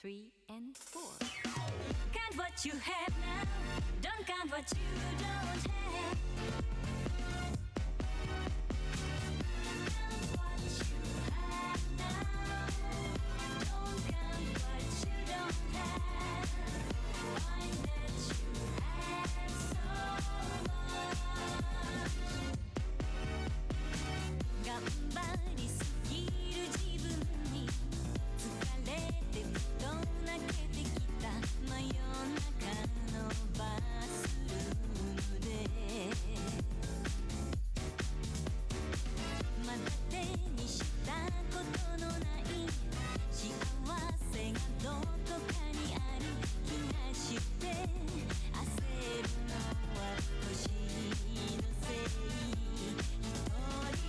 3 and 4. Count what you have now, don't count what you don't have. Count what you have now, don't count what you don't have. Find that you have so much. 頑張りすぎる自分に疲れてふと泣けてきた真夜中のバスルームでまだ手にしたことのない幸せがどこかにある気がして焦るのは年のせい一人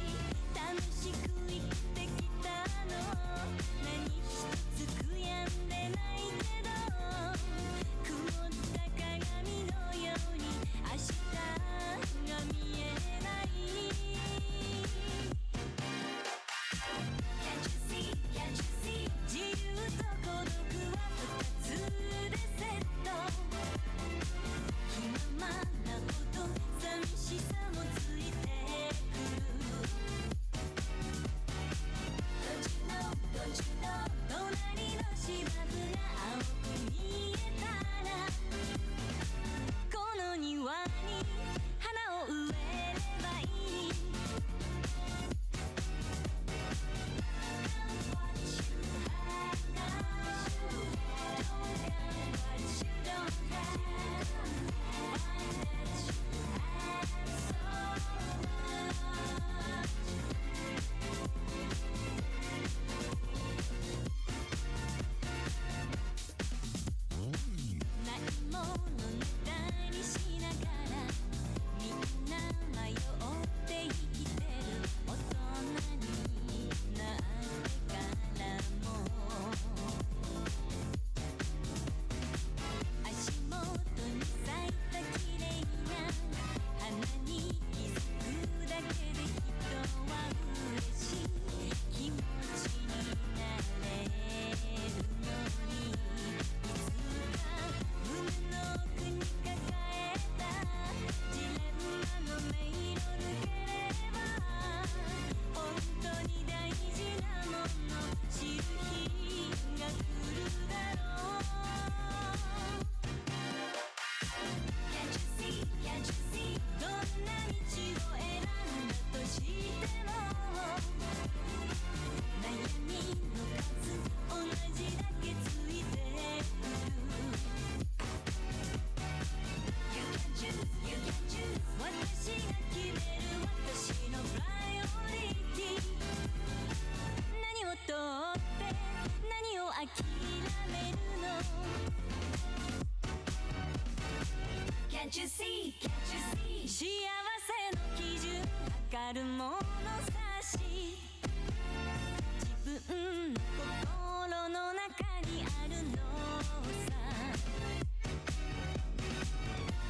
楽しく生きてきたの何一つ悔やんでないけど曇った鏡のように明日が見えない Can't you see, can't you see 自由と孤独は二つでセット気ままなほど寂しさもついてくるDon't you know 隣の芝生が青く見えたらこの庭に花を植えればいい Count what you have now Don't count what you don't have Find that you have so muchないものネタにしながらみんな迷って生きてる大人になってからも足元に咲いた綺麗な花に気づくだけで人は嬉しい気持ちになれるのにいつか胸の奥に抱えたジレンマの迷路抜ければ本当に大事なもの知る日が来るだろう Can't you see, can't you see どんな道を選んだとしても悩みの数同じだけついてくる You can choose, you can choose 私が決める私のプライオリティ何を取って何を諦めるの Can't you see, can't you see 幸せの基準測るものさし自分の心の中にあるのさ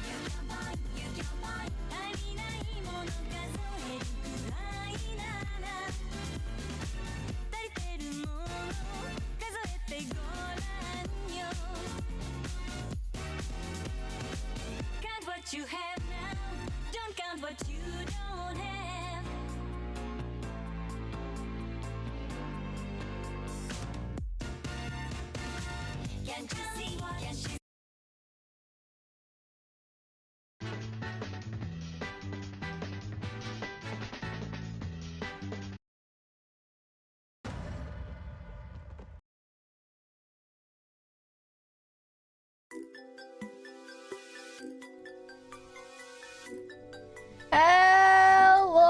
You can find, you can find 足りないもの数えるくらいなら足りてるもの数えてごらんよ Count what you have now Don't count what you don't have Can't you see, can't you Hello!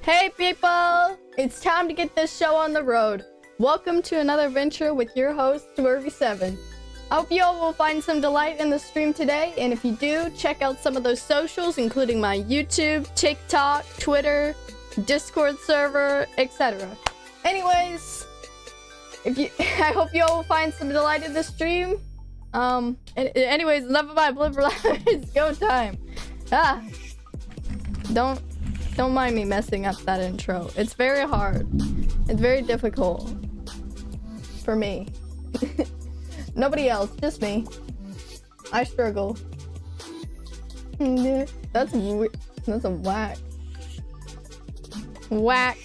Hey people! It's time to get this show on the road. Welcome to another venture with your host, Swervy7. I hope you all will find some delight in the stream today, and if you do, check out some of those socials, including my YouTube, TikTok, Twitter, Discord server, etc. Anyways, I hope you all will find some delight in the stream. Anyways, enough of my blibber. It's go time. Don't mind me messing up that intro. It's very hard. It's very difficult. for me. Nobody else, just me. I struggle. That's weird. That's a whack. Whack.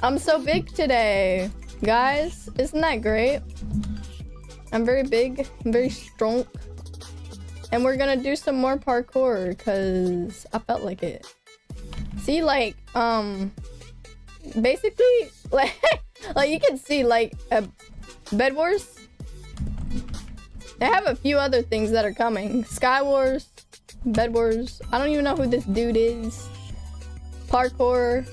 I'm so big today. Guys, isn't that great? I'm very big, I'm very strong. And we're gonna do some more parkour because I felt like it. See, like, basically, like you can see, like, Bed Wars. They have a few other things that are coming. Sky Wars, Bed Wars. I don't even know who this dude is. Parkour,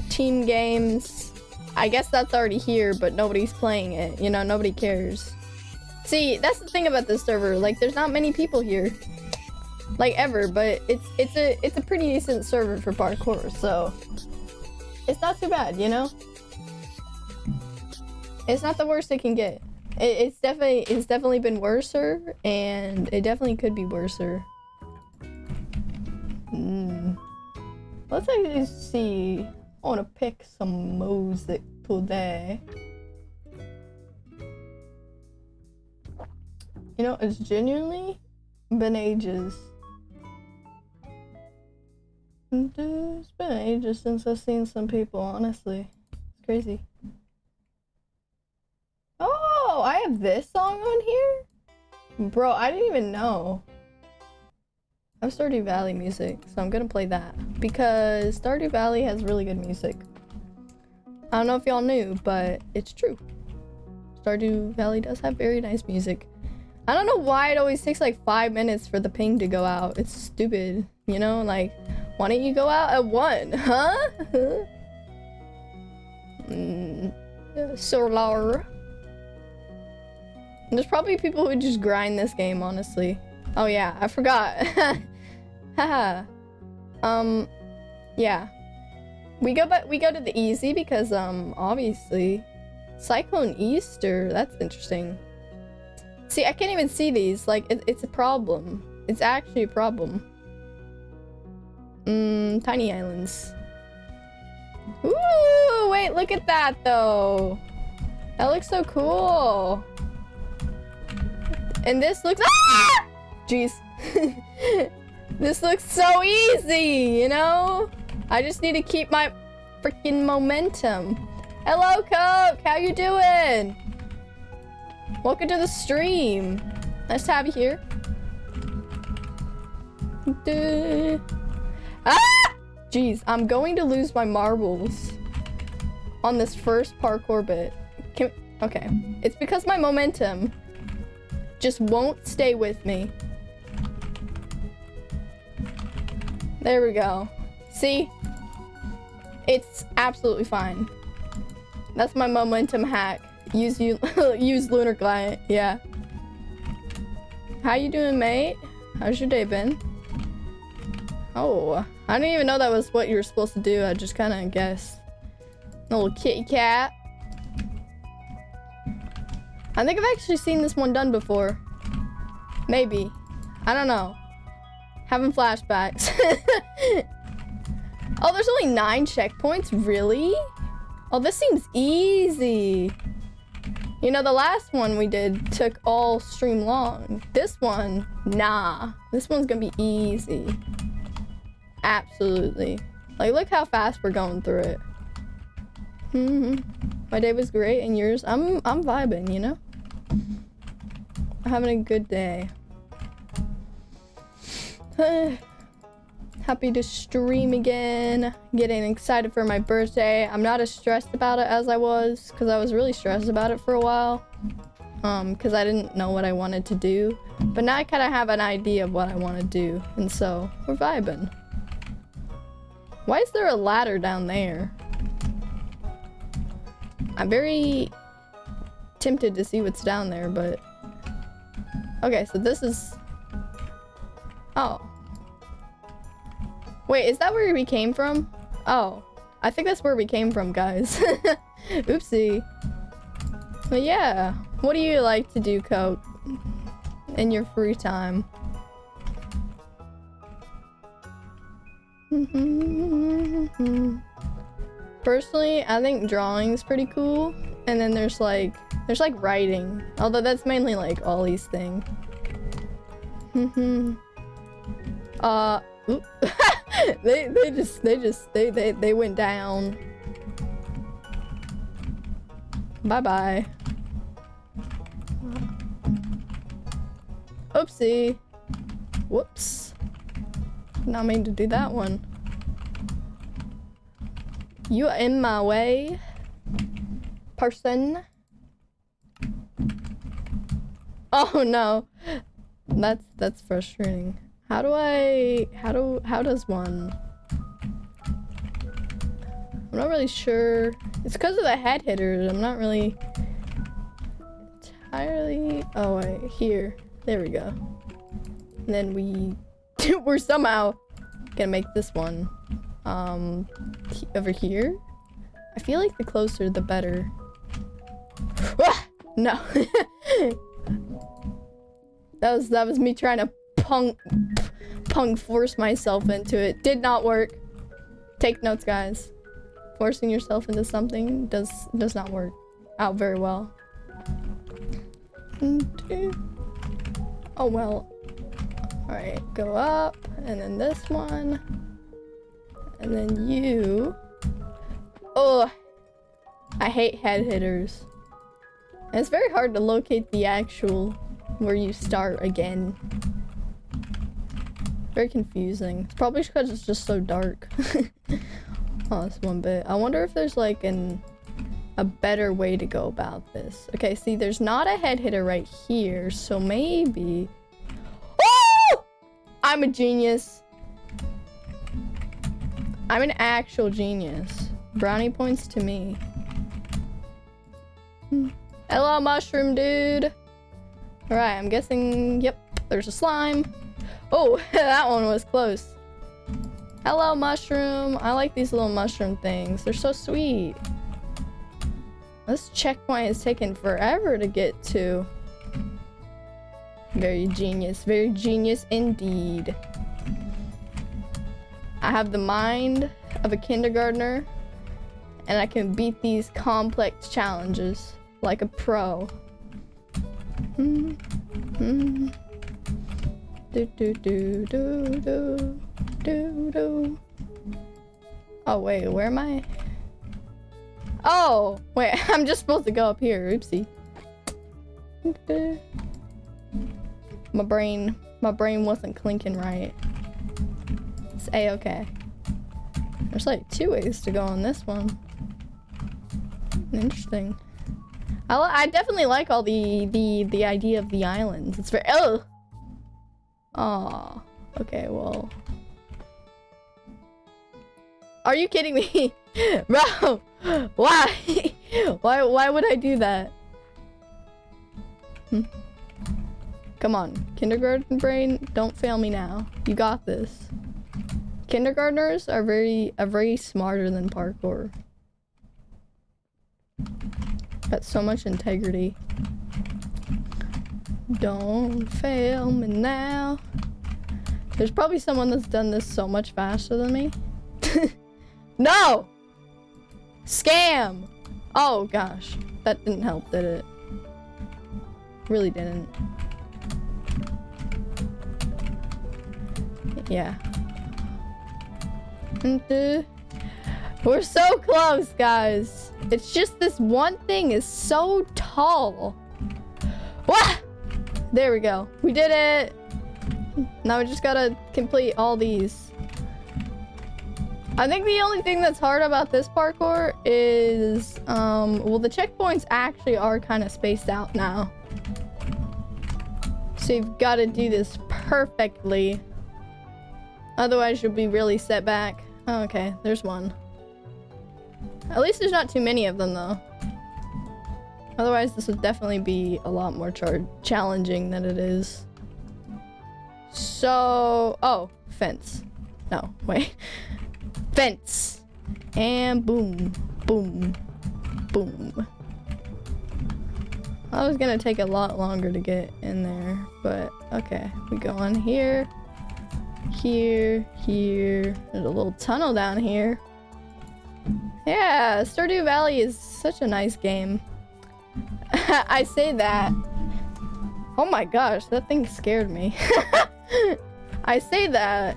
team games. I guess that's already here, but nobody's playing it. You know, nobody cares. See, that's the thing about this server. Like, there's not many people here, like, ever. But it's a pretty decent server for parkour, so it's not too bad, you know. It's not the worst it can get. It's definitely been worser, and it definitely could be worser. Let's actually see. I want to pick some music today. You know, it's genuinely been ages. It's been ages since I've seen some people, honestly. It's crazy. Oh, I have this song on here? Bro, I didn't even know. I have Stardew Valley music, so I'm gonna play that. Because Stardew Valley has really good music. I don't know if y'all knew, but it's true. Stardew Valley does have very nice music. I don't know why it always takes like 5 minutes for the ping to go out. It's stupid, you know? Like, why don't you go out at 1, huh? Solar. There's probably people who just grind this game, honestly. Oh yeah, I forgot. Haha. Yeah. We go to the easy because obviously Cyclone Easter, that's interesting. See, I can't even see these. Like, it's a problem. It's actually a problem. Tiny islands. Ooh, wait, look at that though. That looks so cool. And this looks, ah! Jeez. This looks so easy, you know? I just need to keep my freaking momentum. Hello, Coke. How you doing? Welcome to the stream. Nice to have you here. Ah! Jeez, I'm going to lose my marbles on this first parkour bit. Okay. It's because my momentum just won't stay with me. There we go. See? It's absolutely fine. That's my momentum hack. Use lunar client. Yeah. How you doing, mate? How's your day been? Oh, I didn't even know that was what you were supposed to do. I just kind of guessed. A little kitty cat. I think I've actually seen this one done before. Maybe. I don't know. Having flashbacks. Oh, there's only 9 checkpoints? Really? Oh, this seems easy. You know, the last one we did took all stream long. This one, nah. This one's gonna be easy. Absolutely. Like, look how fast we're going through it. My day was great, and yours? I'm vibing, you know? I'm having a good day. Happy to stream again. Getting excited for my birthday. I'm not as stressed about it as I was, because I was really stressed about it for a while. Because I didn't know what I wanted to do. But now I kind of have an idea of what I want to do, and so we're vibing. Why is there a ladder down there? I'm very tempted to see what's down there, but... Okay, so this is... Oh. Wait, is that where we came from? Oh. I think that's where we came from, guys. Oopsie. But yeah. What do you like to do, Coke? In your free time? Personally, I think drawing's pretty cool. And then there's like writing. Although that's mainly like Ollie's thing. Oop. they went down. Bye-bye. Oopsie. Whoops. Not mean to do that one. You are in my way, person. Oh no. That's frustrating. How does one? I'm not really sure. It's because of the head hitters. I'm not really entirely. Oh wait, here. There we go. And then we're somehow gonna make this one over here. I feel like the closer the better. No. that was me trying to punk force myself into it. Did not work. Take notes, guys. Forcing yourself into something does not work out very well. Oh well. Alright, go up, and then this one. And then you. Oh, I hate head hitters. And it's very hard to locate the actual where you start again. Very confusing. It's probably because it's just so dark. Oh, that's one bit. I wonder if there's like a better way to go about this. Okay, see, there's not a head hitter right here, so maybe. Oh! I'm a genius. I'm an actual genius. Brownie points to me. Hello, mushroom dude. Alright, I'm guessing, yep, there's a slime. Oh, that one was close. Hello, mushroom. I like these little mushroom things. They're so sweet. This checkpoint is taking forever to get to. Very genius indeed. I have the mind of a kindergartner, and I can beat these complex challenges like a pro. Do do do do do do do. Oh wait, where am I? Oh wait, I'm just supposed to go up here. Oopsie. My brain wasn't clinking right. It's a-okay. There's like 2 ways to go on this one. Interesting. I definitely like all the idea of the islands. It's very oh. Okay, well. Are you kidding me? Bro, why? Why would I do that? Come on, kindergarten brain, don't fail me now. You got this. Kindergartners are very smarter than parkour. Got so much integrity. Don't fail me now. There's probably someone that's done this so much faster than me. No! Scam! Oh gosh, that didn't help, did it? Really didn't. Yeah. We're so close, guys. It's just this one thing is so tall. Wah! There we go. We did it. Now we just gotta complete all these. I think the only thing that's hard about this parkour is, well, the checkpoints actually are kind of spaced out now. So you've got to do this perfectly. Otherwise, you'll be really set back. Oh, okay, there's one. At least there's not too many of them, though. Otherwise, this would definitely be a lot more challenging than it is. So, oh, fence. No, wait. Fence. And boom, boom, boom. I was gonna take a lot longer to get in there, but okay. We go on here, here, here. There's a little tunnel down here. Yeah, Stardew Valley is such a nice game. I say that. Oh my gosh, that thing scared me. I say that,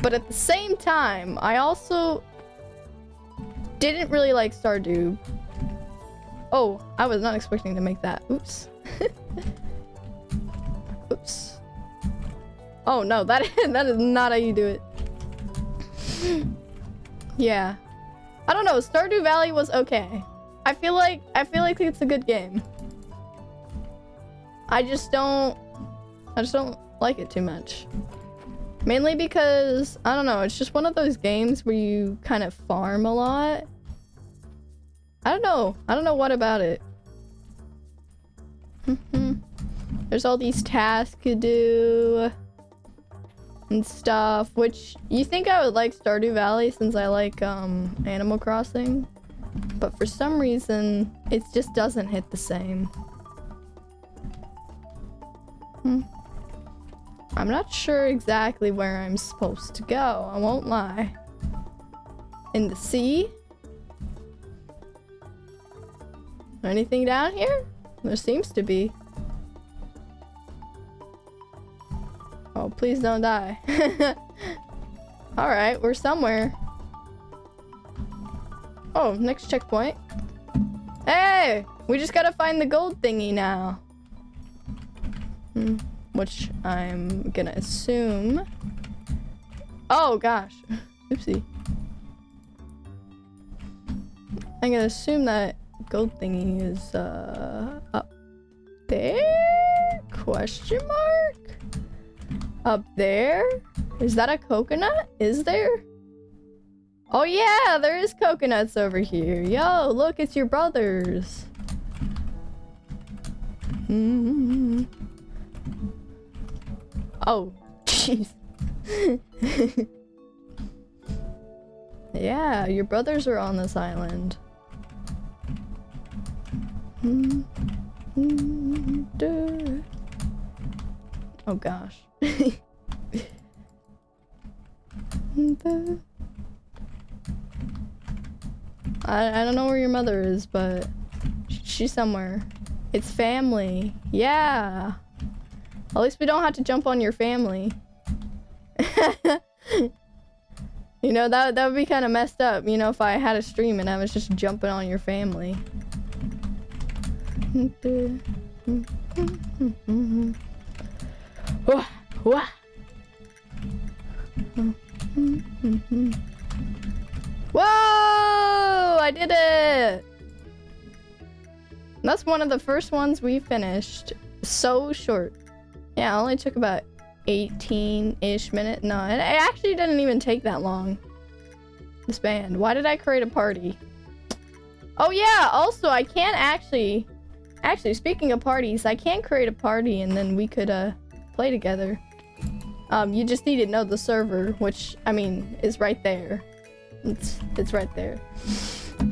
but at the same time, I also didn't really like Stardew. Oh, I was not expecting to make that. Oops. Oops. Oh no, that is not how you do it. Yeah. I don't know, Stardew Valley was okay. I feel like it's a good game. I just don't like it too much. Mainly because, I don't know, it's just one of those games where you kind of farm a lot. I don't know what about it. There's all these tasks to do and stuff, which you think I would like Stardew Valley since I like Animal Crossing, but for some reason it just doesn't hit the same. I'm not sure exactly where I'm supposed to go, I won't lie. In the sea? Anything down here? There seems to be. Oh, please don't die. Alright, we're somewhere. Oh, next checkpoint. Hey! We just gotta find the gold thingy now. Which I'm gonna assume. Oh gosh. Oopsie. I'm gonna assume that gold thingy is up there? Question mark? Up there? Is that a coconut? Is there? Oh yeah, there is coconuts over here. Yo, look, it's your brothers. Oh, jeez. Yeah, your brothers are on this island. Oh gosh. I don't know where your mother is, but she's somewhere. It's family. Yeah. At least we don't have to jump on your family. You know, that would be kind of messed up, you know, if I had a stream and I was just jumping on your family. Whoa! I did it! That's one of the first ones we finished. So short. Yeah, it only took about 18-ish minutes. No, it actually didn't even take that long. This band. Why did I create a party? Oh yeah, also I can't actually speaking of parties, I can create a party and then we could play together. You just need to know the server, which I mean is right there. It's right there.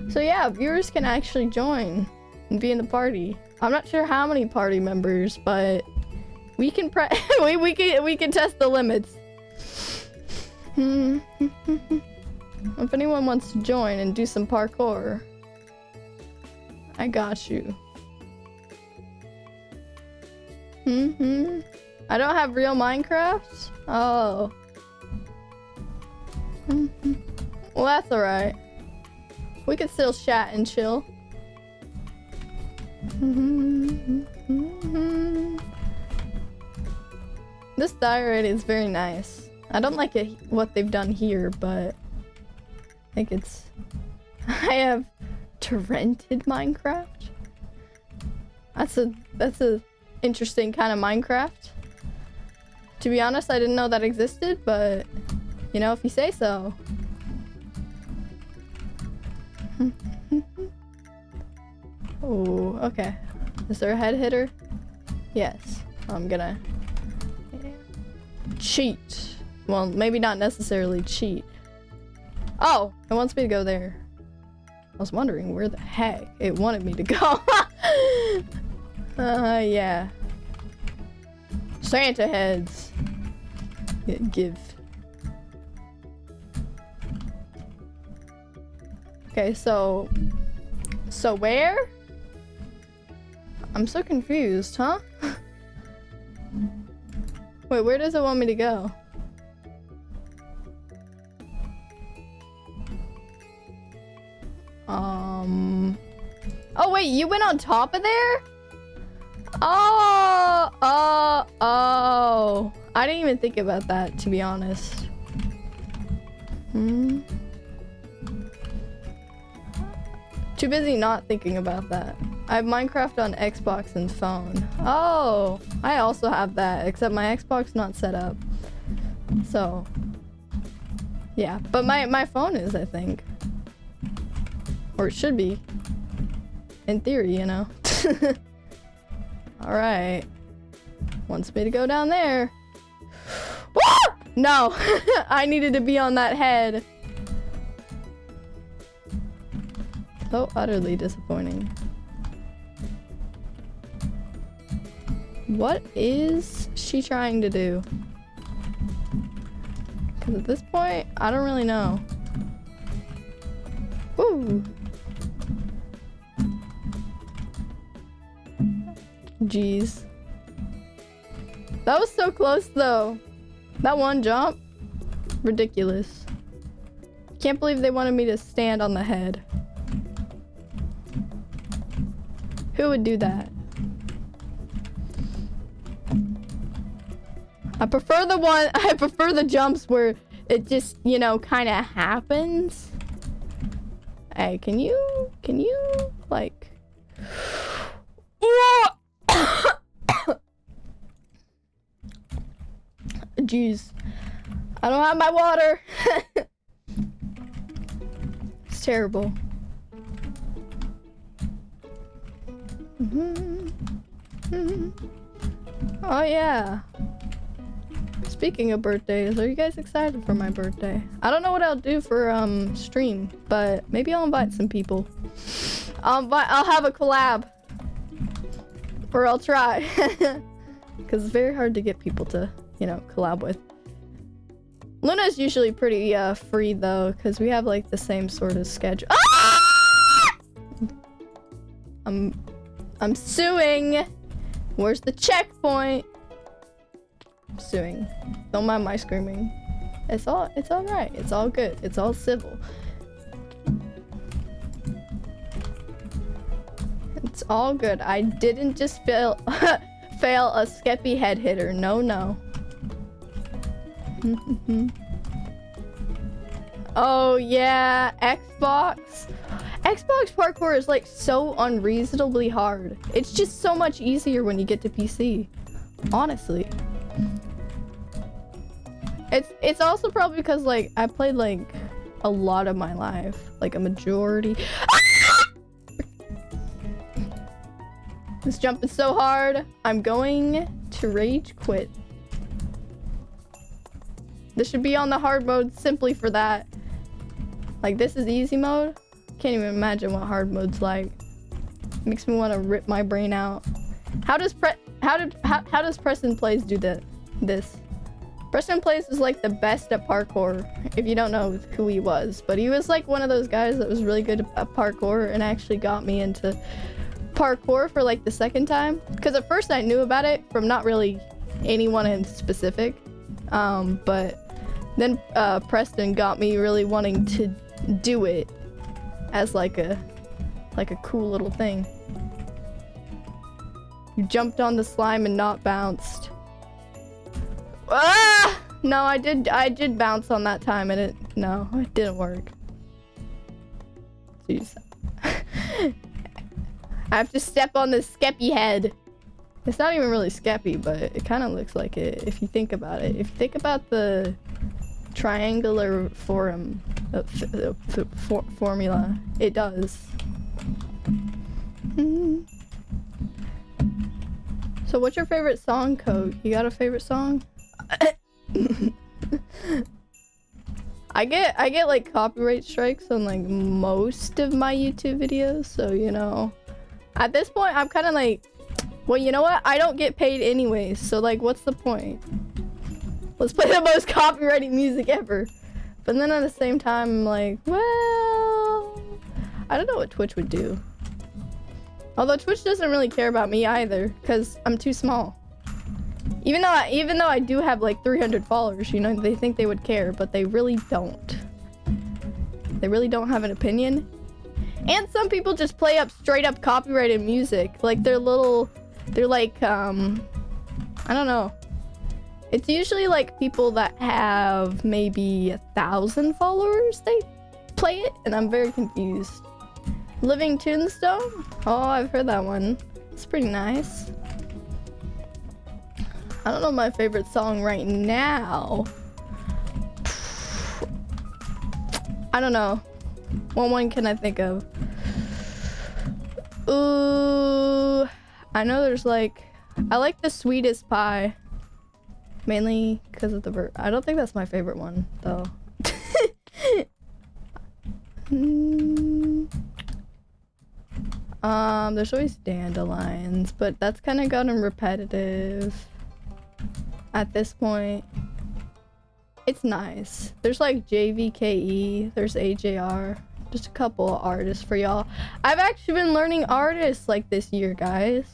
So yeah, viewers can actually join and be in the party. I'm not sure how many party members, but we can we can test the limits. If anyone wants to join and do some parkour, I got you. I don't have real Minecraft? Oh. Well, that's alright. We can still chat and chill. This diorite is very nice. I don't like it, what they've done here, but I think it's... I have torrented Minecraft? That's a interesting kind of Minecraft. To be honest, I didn't know that existed, but you know, if you say so. Oh, okay. Is there a head hitter? Yes. I'm gonna cheat. Well, maybe not necessarily cheat. Oh, it wants me to go there. I was wondering where the heck it wanted me to go. Yeah. Santa heads. Give. Okay, so where? I'm so confused, huh? Wait, where does it want me to go? Oh wait, you went on top of there? Oh, I didn't even think about that, to be honest. Too busy not thinking about that. I have Minecraft on Xbox and phone. Oh, I also have that, except my Xbox not set up. So, yeah, but my phone is, I think. Or it should be. In theory, you know. Alright. Wants me to go down there. Woo! No! I needed to be on that head. So utterly disappointing. What is she trying to do? Because at this point, I don't really know. Woo! Jeez. That was so close though. That one jump. Ridiculous. Can't believe they wanted me to stand on the head. Who would do that? I prefer the jumps where it just, you know, kind of happens. Hey, can you like Jeez. I don't have my water. It's terrible. Oh yeah. Speaking of birthdays, are you guys excited for my birthday? I don't know what I'll do for stream, but maybe I'll invite some people. I'll have a collab. Or I'll try. Because it's very hard to get people to, you know, collab with. Luna's usually pretty free though, because we have like the same sort of schedule. Ah! I'm suing. Where's the checkpoint? I'm suing. Don't mind my screaming. It's all right. It's all good. It's all civil. It's all good. I didn't just fail a skeppy head hitter. No, no. Oh yeah, Xbox parkour is like so unreasonably hard. It's just so much easier when you get to PC. Honestly. It's also probably because like I played like a lot of my life, like a majority. This jump is so hard. I'm going to rage quit. This should be on the hard mode simply for that. Like this is easy mode. Can't even imagine what hard mode's like. Makes me want to rip my brain out. How does Preston Plays do this? Preston Plays is like the best at parkour, if you don't know who he was. But he was like one of those guys that was really good at parkour and actually got me into parkour for like the second time. Because at first I knew about it from not really anyone in specific. But then Preston got me really wanting to do it as like a cool little thing. You jumped on the slime and not bounced. Ah! No, I did bounce on that time and it didn't work. Jeez. I have to step on the skeppy head. It's not even really skeppy, but it kind of looks like it if you think about it. If you think about the triangular formula, it does. So what's your favorite song, Code? You got a favorite song? I get like copyright strikes on like most of my YouTube videos, so you know. At this point, I'm kind of like, well, you know what? I don't get paid anyways, so like, what's the point? Let's play the most copyrighted music ever. But then at the same time, I'm like, well, I don't know what Twitch would do. Although Twitch doesn't really care about me either, because I'm too small. Even though I do have like 300 followers, you know, they think they would care, but they really don't. They really don't have an opinion. And some people just play up straight up copyrighted music. Like they're like, I don't know. It's usually like people that have maybe 1,000 followers, they play it, and I'm very confused. Living Tombstone? Oh, I've heard that one. It's pretty nice. I don't know my favorite song right now. I don't know. What one can I think of? Ooh, I know there's like, I like The Sweetest Pie. Mainly because of the I don't think that's my favorite one, though. There's always Dandelions, but that's kind of gotten repetitive at this point. It's nice. There's like JVKE, there's AJR, just a couple of artists for y'all. I've actually been learning artists like this year, guys.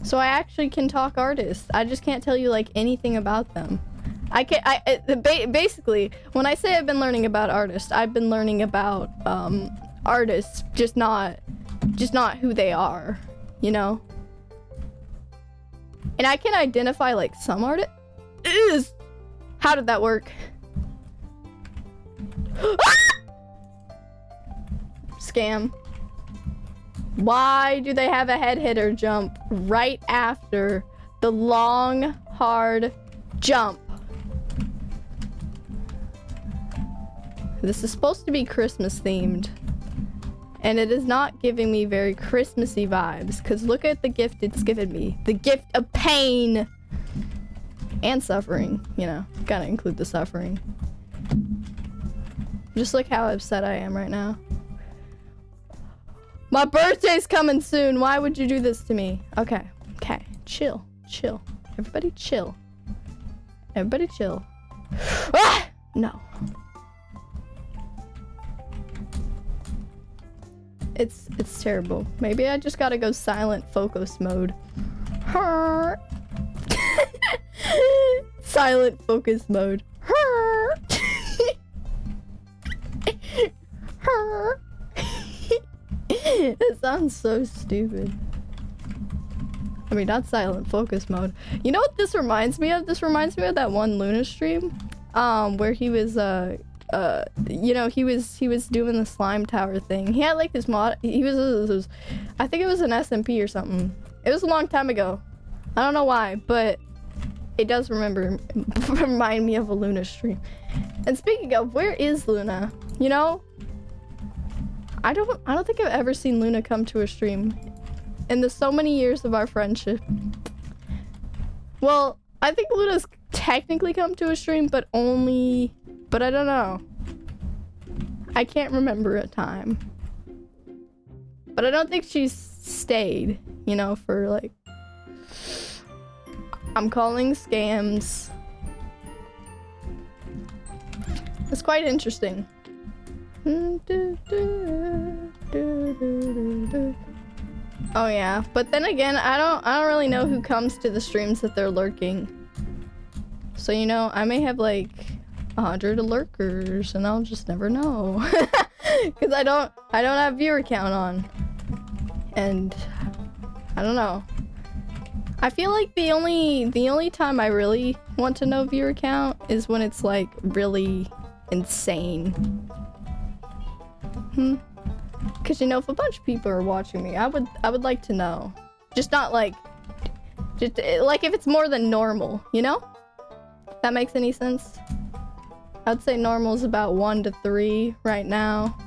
So I actually can talk artists. I just can't tell you like anything about them. Basically, when I say I've been learning about artists, I've been learning about artists, just not who they are, you know? And I can identify like some artists. How did that work? Scam. Why do they have a head hitter jump right after the long, hard jump? This is supposed to be Christmas themed. And it is not giving me very Christmassy vibes, because look at the gift it's given me. The gift of pain. And suffering, you know. Gotta include the suffering. Just look how upset I am right now. My birthday's coming soon. Why would you do this to me? Okay. Okay. Chill. Chill. Everybody chill. Everybody chill. Ah! No. It's terrible. Maybe I just gotta go silent focus mode. Silent focus mode. It sounds so stupid. I mean, not silent focus mode. You know what this reminds me of? This reminds me of that one Luna stream, where he was, you know, he was doing the slime tower thing. He had like this mod. He was I think it was an SMP or something. It was a long time ago. I don't know why, but it does remind me of a Luna stream. And speaking of, where is Luna? You know, I don't think I've ever seen Luna come to a stream in the so many years of our friendship. Well, I think Luna's technically come to a stream, but I don't know. I can't remember a time. But I don't think she's stayed, you know, for like, I'm calling scams. It's quite interesting. Oh yeah, but then again, I don't really know who comes to the streams that they're lurking. So, you know, I may have like 100 lurkers and I'll just never know. Cause I don't have viewer count on. And I don't know. I feel like the only time I really want to know viewer count is when it's like really insane. Cause, you know, if a bunch of people are watching me, I would like to know. Just not like, just like if it's more than normal, you know? If that makes any sense. I'd say normal is about 1 to 3 right now.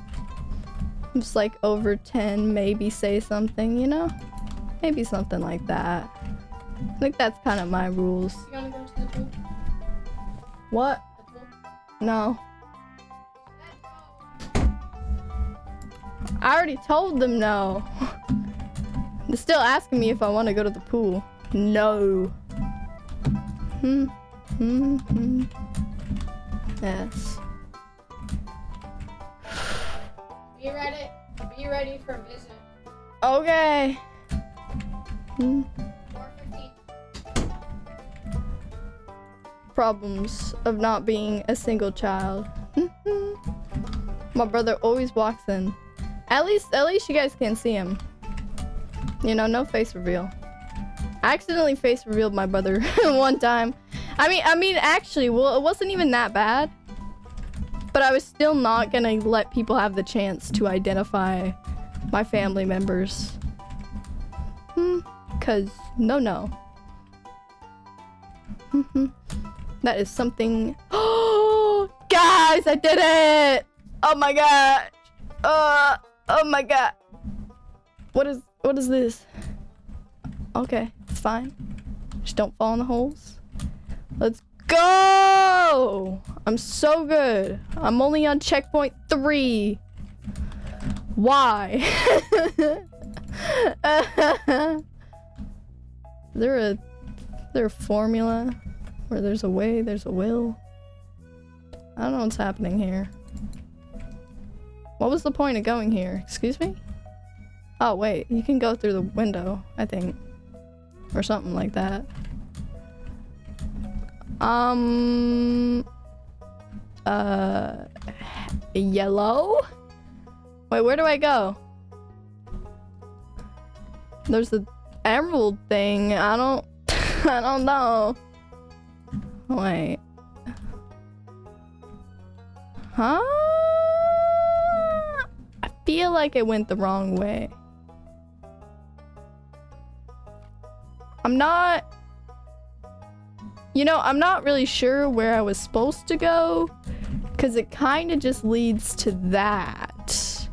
Just like over 10, maybe say something, you know? Maybe something like that. I think that's kind of my rules. You gonna go to the pool? What? The pool? No. I already told them no. They're still asking me if I want to go to the pool. No. Yes. You ready? ready for visit. Okay. 4:15. Problems of not being a single child. My brother always walks in. At least you guys can see him. You know, no face reveal. I accidentally face revealed my brother one time. I mean, actually, well, it wasn't even that bad. But I was still not gonna let people have the chance to identify my family members. 'Cause no. That is something. Oh, guys, I did it! Oh my gosh! Oh my god! What is this? Okay, it's fine. Just don't fall in the holes. Let's go! I'm so good. I'm only on checkpoint 3. Why? Is there a formula where there's a way, there's a will? I don't know what's happening here. What was the point of going here? Excuse me? Oh wait, you can go through the window, I think. Or something like that. Yellow? Wait, where do I go? There's the emerald thing. I don't know. Wait. Huh? I feel like it went the wrong way. I'm not really sure where I was supposed to go, because it kind of just leads to that.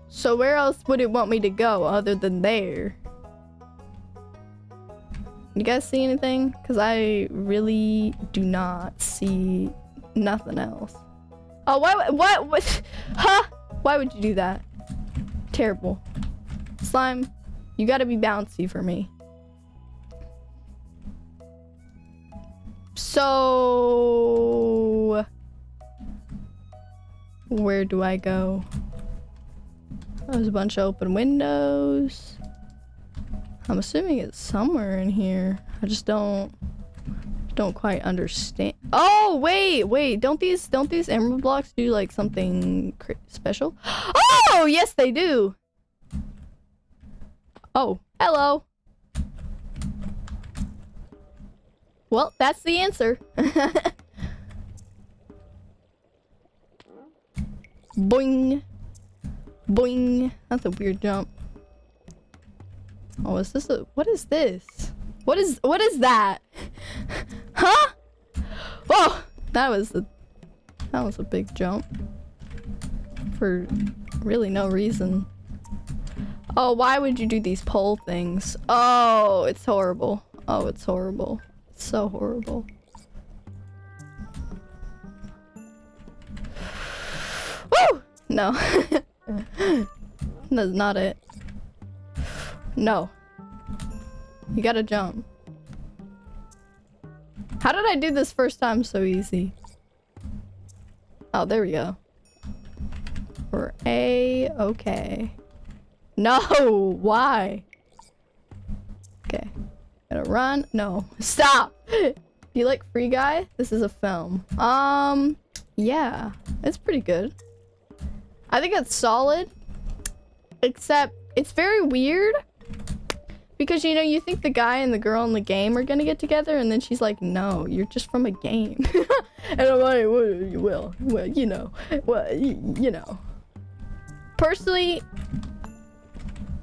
So where else would it want me to go other than there? You guys see anything? Because I really do not see nothing else. Oh, what? Huh? Why would you do that? Terrible. Slime, you gotta be bouncy for me. So where do I go? There's a bunch of open windows. I'm assuming it's somewhere in here. I just don't quite understand. Oh, wait. Don't these emerald blocks do like something special? Oh, yes they do. Oh, hello. Well, that's the answer. Boing. Boing. That's a weird jump. Oh, is this what is this? What is that? Huh? Oh, that was a big jump. For really no reason. Oh, why would you do these pole things? Oh, it's horrible. Oh, it's horrible. It's so horrible. Woo! No. That's not it. No. You gotta jump. How did I do this first time so easy? Oh, there we go. We're A-okay. No! Why? Okay. Gotta run. No. Stop! Do you like Free Guy? This is a film. Yeah. It's pretty good. I think it's solid. Except, it's very weird. Because, you know, you think the guy and the girl in the game are gonna get together, and then she's like, no, you're just from a game. And I'm like, well, you know. Well, you know. Personally,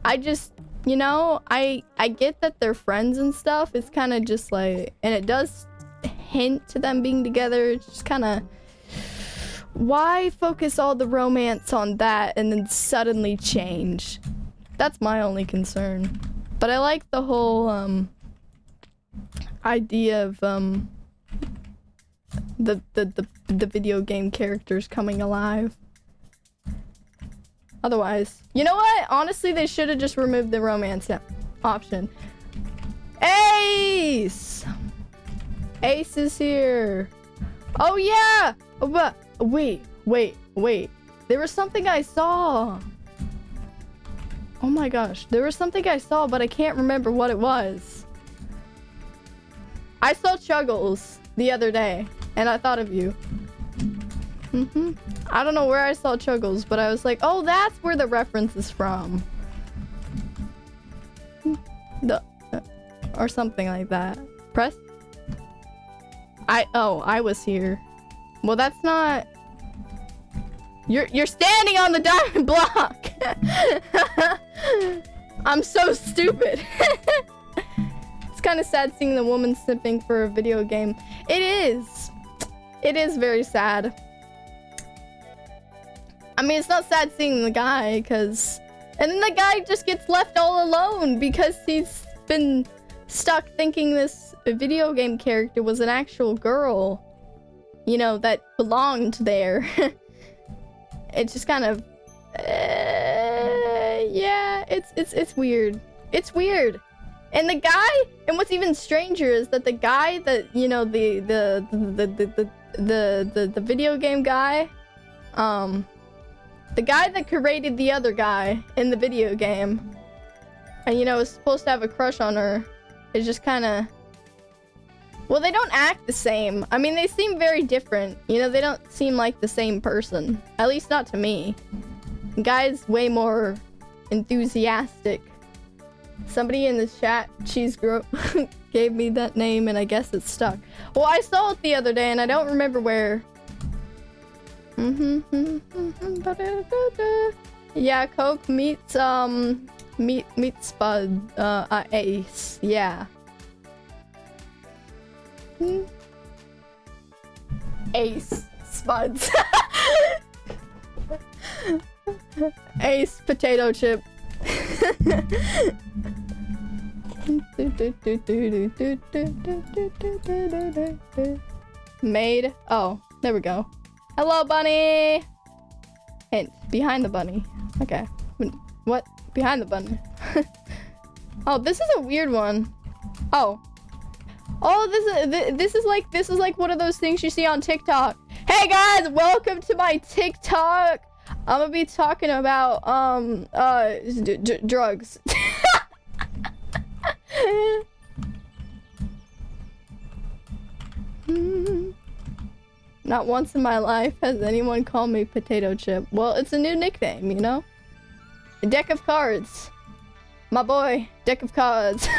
I just, you know, I get that they're friends and stuff. It's kind of just like, and it does hint to them being together. It's just kind of, why focus all the romance on that and then suddenly change? That's my only concern. But I like the whole idea of the video game characters coming alive. Otherwise, you know what? Honestly, they should have just removed the romance option. Ace! Ace is here. Oh yeah! But wait. There was something I saw. Oh my gosh. There was something I saw, but I can't remember what it was. I saw Chuggles the other day, and I thought of you. I don't know where I saw Chuggles, but I was like, oh, that's where the reference is from. Or something like that. Press? I was here. Well, that's not... You're standing on the diamond block! I'm so stupid. It's kind of sad seeing the woman simping for a video game. It is. It is very sad. I mean, it's not sad seeing the guy, because... And then the guy just gets left all alone because he's been stuck thinking this video game character was an actual girl. You know, that belonged there. It's just kind of... yeah, it's weird. It's weird. And the guy, and what's even stranger is that the guy that, you know, the video game guy, the guy that created the other guy in the video game, and, you know, was supposed to have a crush on her, is just kind of... Well, they don't act the same. I mean, they seem very different. You know, they don't seem like the same person. At least not to me. The guy's way more enthusiastic. Somebody in the chat, Cheese Girl, gave me that name, and I guess it's stuck. Well, I saw it the other day, and I don't remember where. Yeah, Coke meets Spud, Ace. Yeah. Ace Spuds. Ace potato chip. Made. Oh, there we go. Hello, bunny. Hint. Behind the bunny. Okay. What? Behind the bunny. Oh, this is a weird one. Oh. Oh, this is like one of those things you see on TikTok. Hey guys, welcome to my TikTok. I'm gonna be talking about drugs. Not once in my life has anyone called me potato chip. Well, it's a new nickname, you know? A deck of cards. My boy, deck of cards.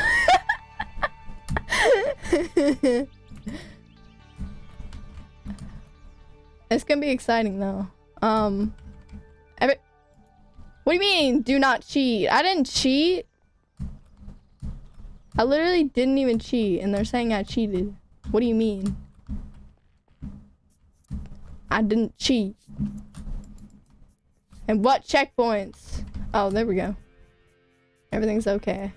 It's gonna be exciting though. What do you mean, do not cheat? I didn't cheat. I literally didn't even cheat, and they're saying I cheated. What do you mean? I didn't cheat. And what checkpoints? Oh, there we go. Everything's okay.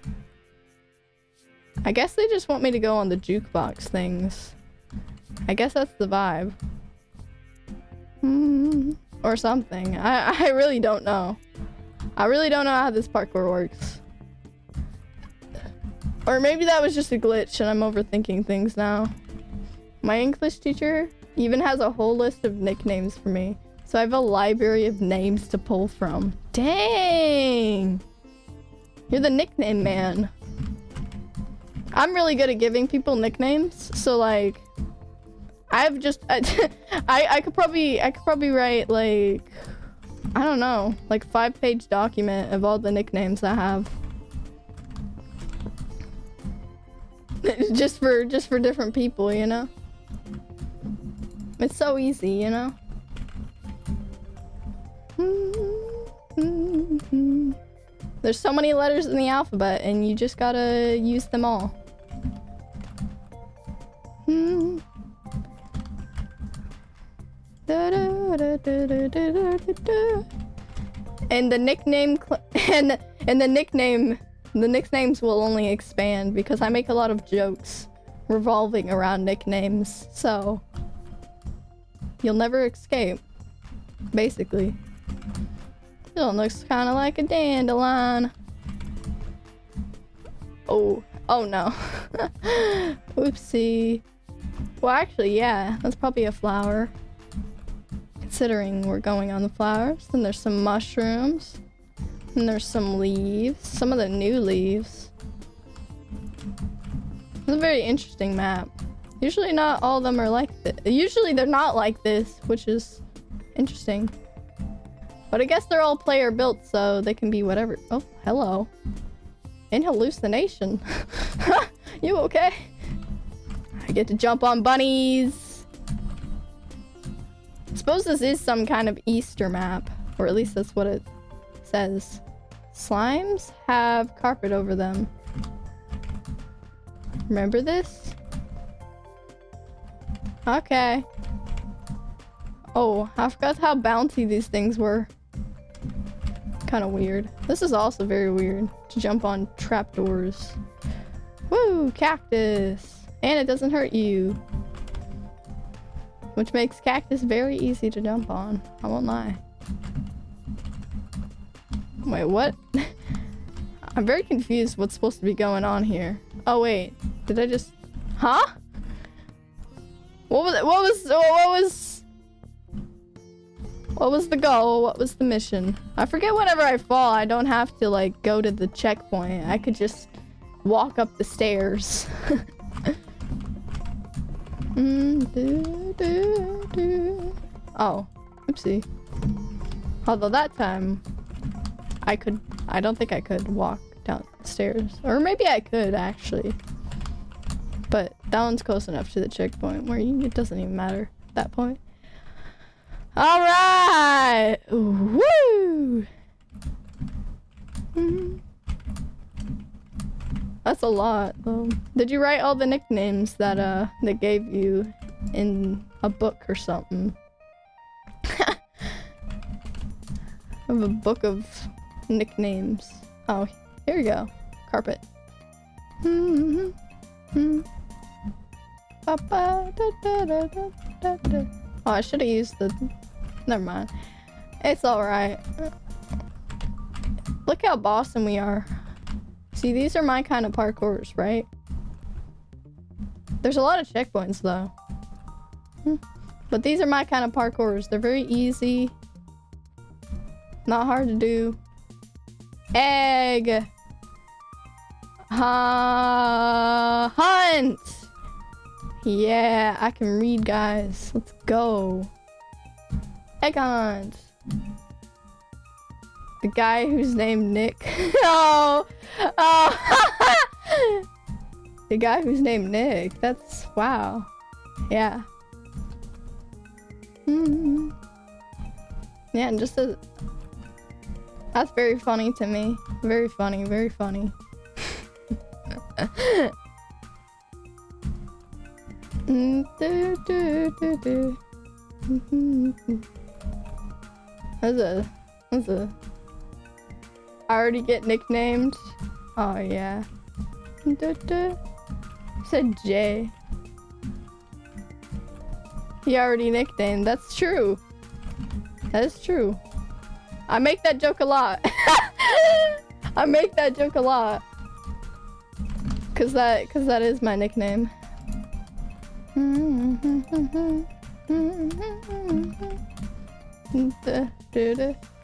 I guess they just want me to go on the jukebox things. I guess that's the vibe. Or something. I really don't know. I really don't know how this parkour works. Or maybe that was just a glitch and I'm overthinking things now. My English teacher even has a whole list of nicknames for me. So I have a library of names to pull from. Dang! You're the nickname man. I'm really good at giving people nicknames. So like, I've just I could probably write like, I don't know, like 5-page document of all the nicknames I have. just for different people, you know? It's so easy, you know? There's so many letters in the alphabet and you just gotta use them all. And the nickname the nicknames will only expand because I make a lot of jokes revolving around nicknames, so you'll never escape, basically. It looks kind of like a dandelion. Oh no. Oopsie. Well, actually, yeah, that's probably a flower. considering we're going on the flowers. Then there's some mushrooms. And there's some leaves. Some of the new leaves. It's a very interesting map. Usually not all of them are like this. Usually they're not like this, which is interesting. But I guess they're all player built, so they can be whatever. Oh, hello. In hallucination. You okay? I get to jump on bunnies. I suppose this is some kind of Easter map, or at least that's what it says. Slimes have carpet over them. Remember this? Okay. Oh, I forgot how bouncy these things were. Kind of weird. This is also very weird, to jump on trapdoors. Woo, cactus. And it doesn't hurt you. Which makes cactus very easy to jump on. I won't lie. Wait, what? I'm very confused what's supposed to be going on here. Oh wait, did I just... Huh? What was the goal? What was the mission? I forget whenever I fall, I don't have to like go to the checkpoint. I could just walk up the stairs. Oh, oopsie. Although that time, I don't think I could walk down the stairs. Or maybe I could, actually. But that one's close enough to the checkpoint where it doesn't even matter at that point. Alright! Woo! That's a lot, though. Did you write all the nicknames that they gave you in a book or something? I have a book of nicknames. Oh, here we go. Carpet. Oh, I should have used the... Never mind. It's alright. Look how Boston we are. See, these are my kind of parkours, right? There's a lot of checkpoints, though. But these are my kind of parkours. They're very easy. Not hard to do. Egg! Hunt! Yeah, I can read, guys. Let's go. Egg hunt! The guy who's named Nick. Oh! Oh! The guy who's named Nick. That's... wow. Yeah. Yeah, and just a... That's very funny to me. Very funny, very funny. That's a... I already get nicknamed. Oh, yeah. Said Jay. He already nicknamed. That's true. That is true. I make that joke a lot. I make that joke a lot. Cause that is my nickname.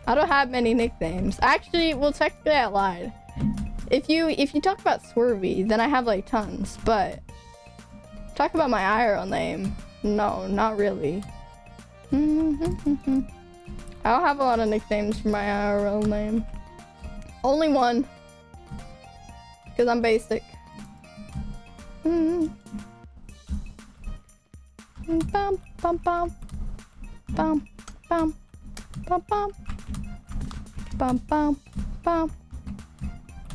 I don't have many nicknames. Actually, well, technically I lied. If you talk about Swervy, then I have like tons, but talk about my IRL name. No, not really. I don't have a lot of nicknames for my IRL name. Only one. Because I'm basic. Bum, bum, bum. Bum, bum. Bum, bum. Bum, bum, bum.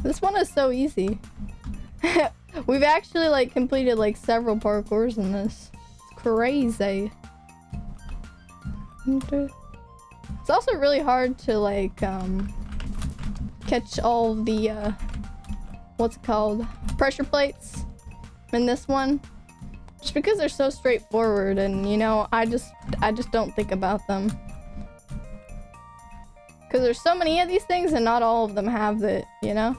This one is so easy. We've actually like completed like several parkours in this. It's crazy. It's also really hard to like catch all the what's it called? Pressure plates in this one. Just because they're so straightforward and you know, I just don't think about them. Because there's so many of these things and not all of them have it, you know?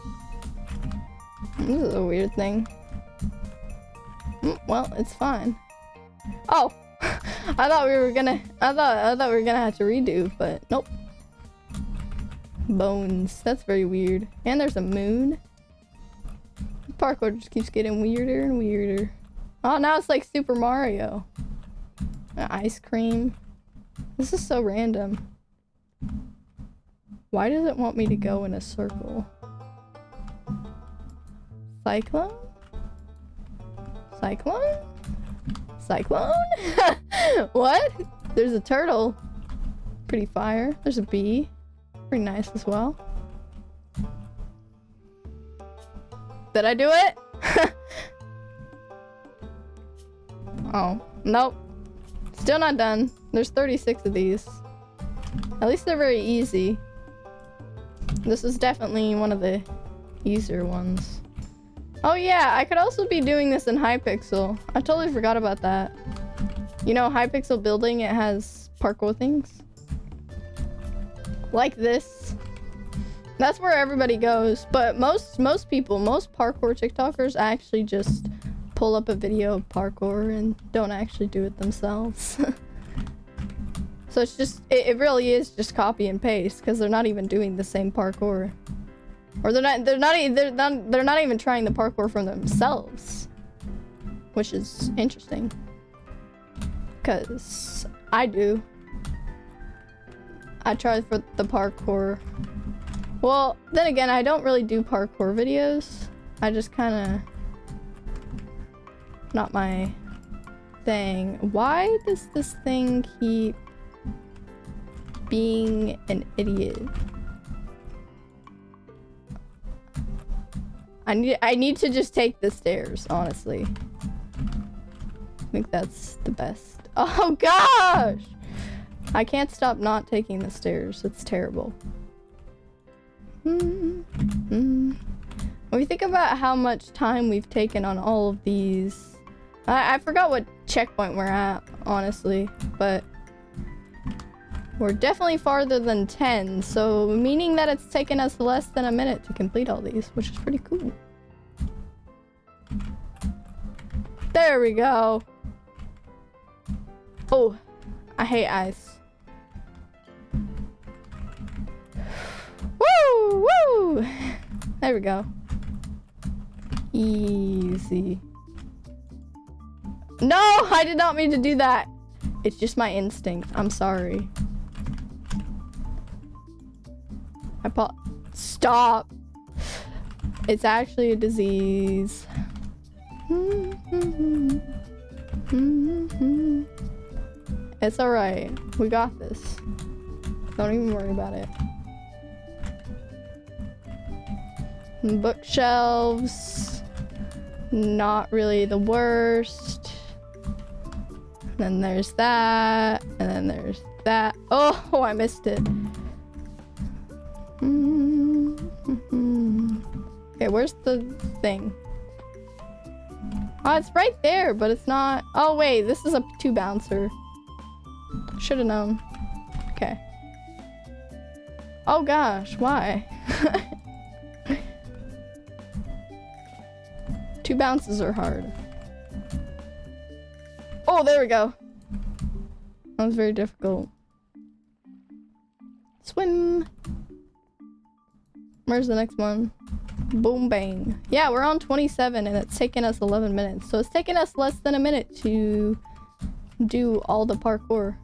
This is a weird thing. Well, it's fine. Oh, I thought we were gonna have to redo, but nope. Bones. That's very weird. And there's a moon. Parkour just keeps getting weirder and weirder. Oh, now it's like Super Mario. Ice cream. This is so random. Why does it want me to go in a circle? Cyclone? Cyclone? Cyclone? What? There's a turtle. Pretty fire. There's a bee. Pretty nice as well. Did I do it? Oh, nope. Still not done. There's 36 of these. At least they're very easy. This is definitely one of the easier ones. Oh yeah, I could also be doing this in Hypixel. I totally forgot about that. You know, Hypixel building, it has parkour things. Like this. That's where everybody goes. But most people, most parkour TikTokers actually just pull up a video of parkour and don't actually do it themselves. So it's just, it really is just copy and paste because they're not even doing the same parkour. Or they're not even trying the parkour for themselves. Which is interesting. Because I do. I try for the parkour. Well, then again, I don't really do parkour videos. I just kind of... Not my thing. Why does this thing keep being an idiot? I need to just take the stairs, honestly. I think that's the best. Oh gosh! I can't stop not taking the stairs. It's terrible. When we think about how much time we've taken on all of these, I forgot what checkpoint we're at, honestly, but we're definitely farther than 10, so meaning that it's taken us less than a minute to complete all these, which is pretty cool. There we go. Oh, I hate ice. Woo! Woo! There we go. Easy. No, I did not mean to do that. It's just my instinct. I'm sorry. Stop. It's actually a disease. It's alright. We got this. Don't even worry about it. Bookshelves. Not really the worst. Then there's that. And then there's that. Oh, I missed it. Okay, where's the thing? Oh, it's right there, but it's not. Oh, wait, this is a 2-bouncer. Should have known. Okay. Oh gosh, why? 2 bounces are hard. Oh, there we go. That was very difficult. Swim. Where's the next one? Boom bang. Yeah, we're on 27 and it's taken us 11 minutes. So it's taken us less than a minute to do all the parkour.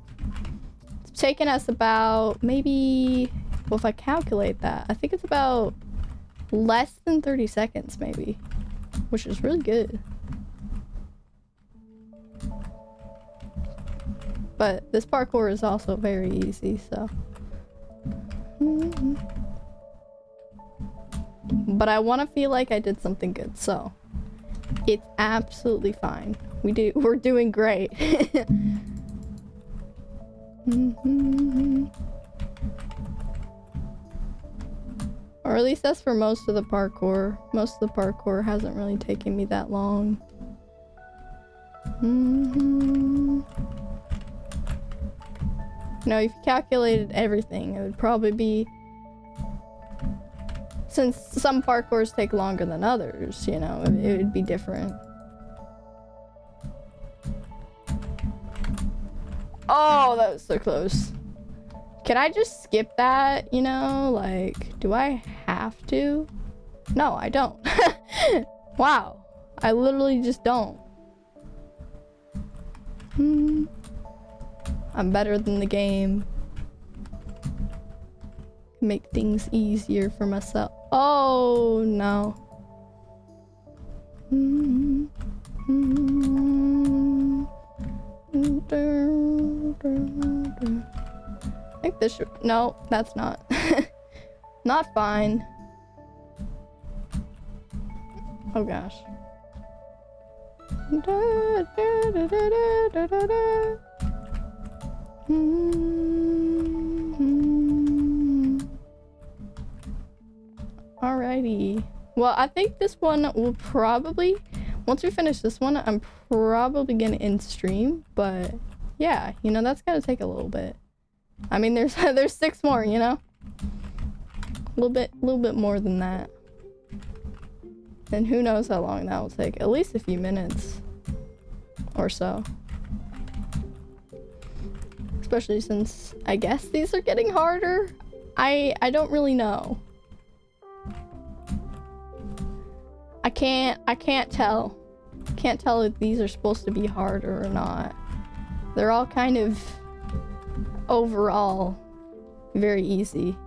It's taken us about maybe, well, if I calculate that, I think it's about less than 30 seconds maybe, which is really good. But this parkour is also very easy, so. But I want to feel like I did something good, so it's absolutely fine. We're doing great. Or at least that's for most of the parkour. Most of the parkour hasn't really taken me that long. You know, if you calculated everything, it would probably be, since some parkours take longer than others, you know, it would be different. Oh, that was so close. Can I just skip that, you know? Like, do I have to? No, I don't. Wow. I literally just don't. I'm better than the game. Make things easier for myself. Oh, no. I think this should... No, that's not. Not fine. Oh gosh. Alrighty. Well, I think this one will probably... Once we finish this one, I'm probably gonna end stream, but yeah, you know, that's gonna take a little bit. I mean, there's 6 more, you know? A little bit more than that. And who knows how long that will take. At least a few minutes or so. Especially since I guess these are getting harder. I don't really know. I can't tell. Can't tell if these are supposed to be harder or not. They're all kind of overall very easy.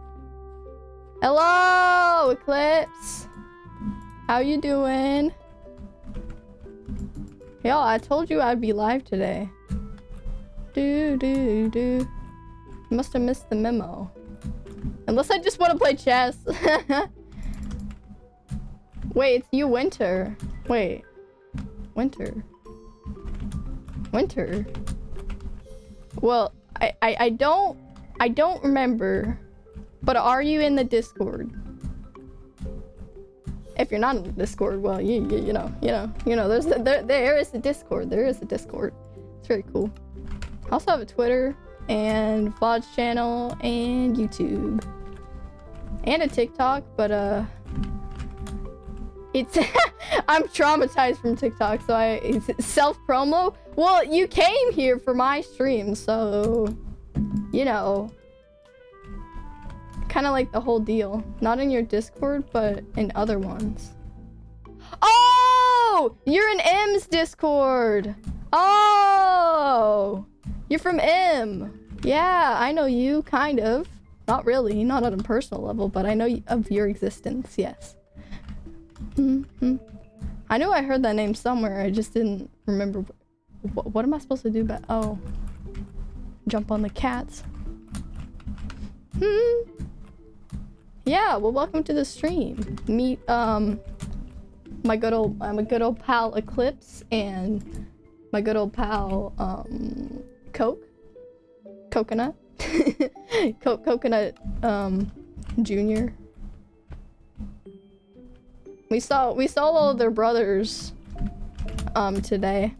Hello, Eclipse. How you doing? Yo, I told you I'd be live today. You must have missed the memo. Unless I just want to play chess. Wait, it's you, Winter. Wait. Winter. Well, I don't remember. But are you in the Discord? If you're not in the Discord, well, you know, there is a Discord. There is a Discord. It's very cool. I also have a Twitter and VODS channel and YouTube and a TikTok, but it's I'm traumatized from TikTok, so it's self-promo. Well, you came here for my stream, so you know, kind of like the whole deal. Not in your Discord, but in other ones. Oh, you're in M's Discord. Oh, you're from M. Yeah, I know you, kind of. Not really, not on a personal level, but I know of your existence, yes. I knew I heard that name somewhere, I just didn't remember. What am I supposed to do about... Oh. Jump on the cats. Yeah, well, welcome to the stream. Meet, my good old pal Eclipse and my good old pal, Coconut. Coconut, Junior. We saw all of their brothers, today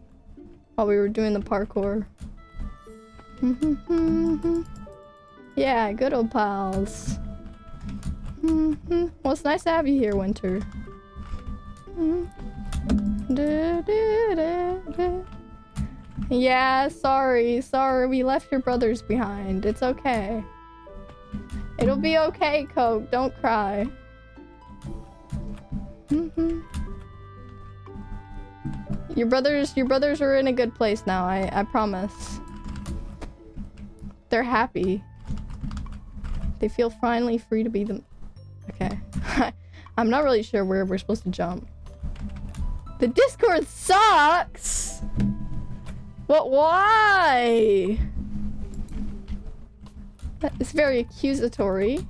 while we were doing the parkour. Yeah, good old pals. Well, it's nice to have you here, Winter. Yeah, sorry, we left your brothers behind. It's okay. It'll be okay, Coke. Don't cry. Your brothers are in a good place now, I promise. They're happy. They feel finally free to be them. Okay. I'm not really sure where we're supposed to jump. The Discord sucks! What? Why? It's very accusatory.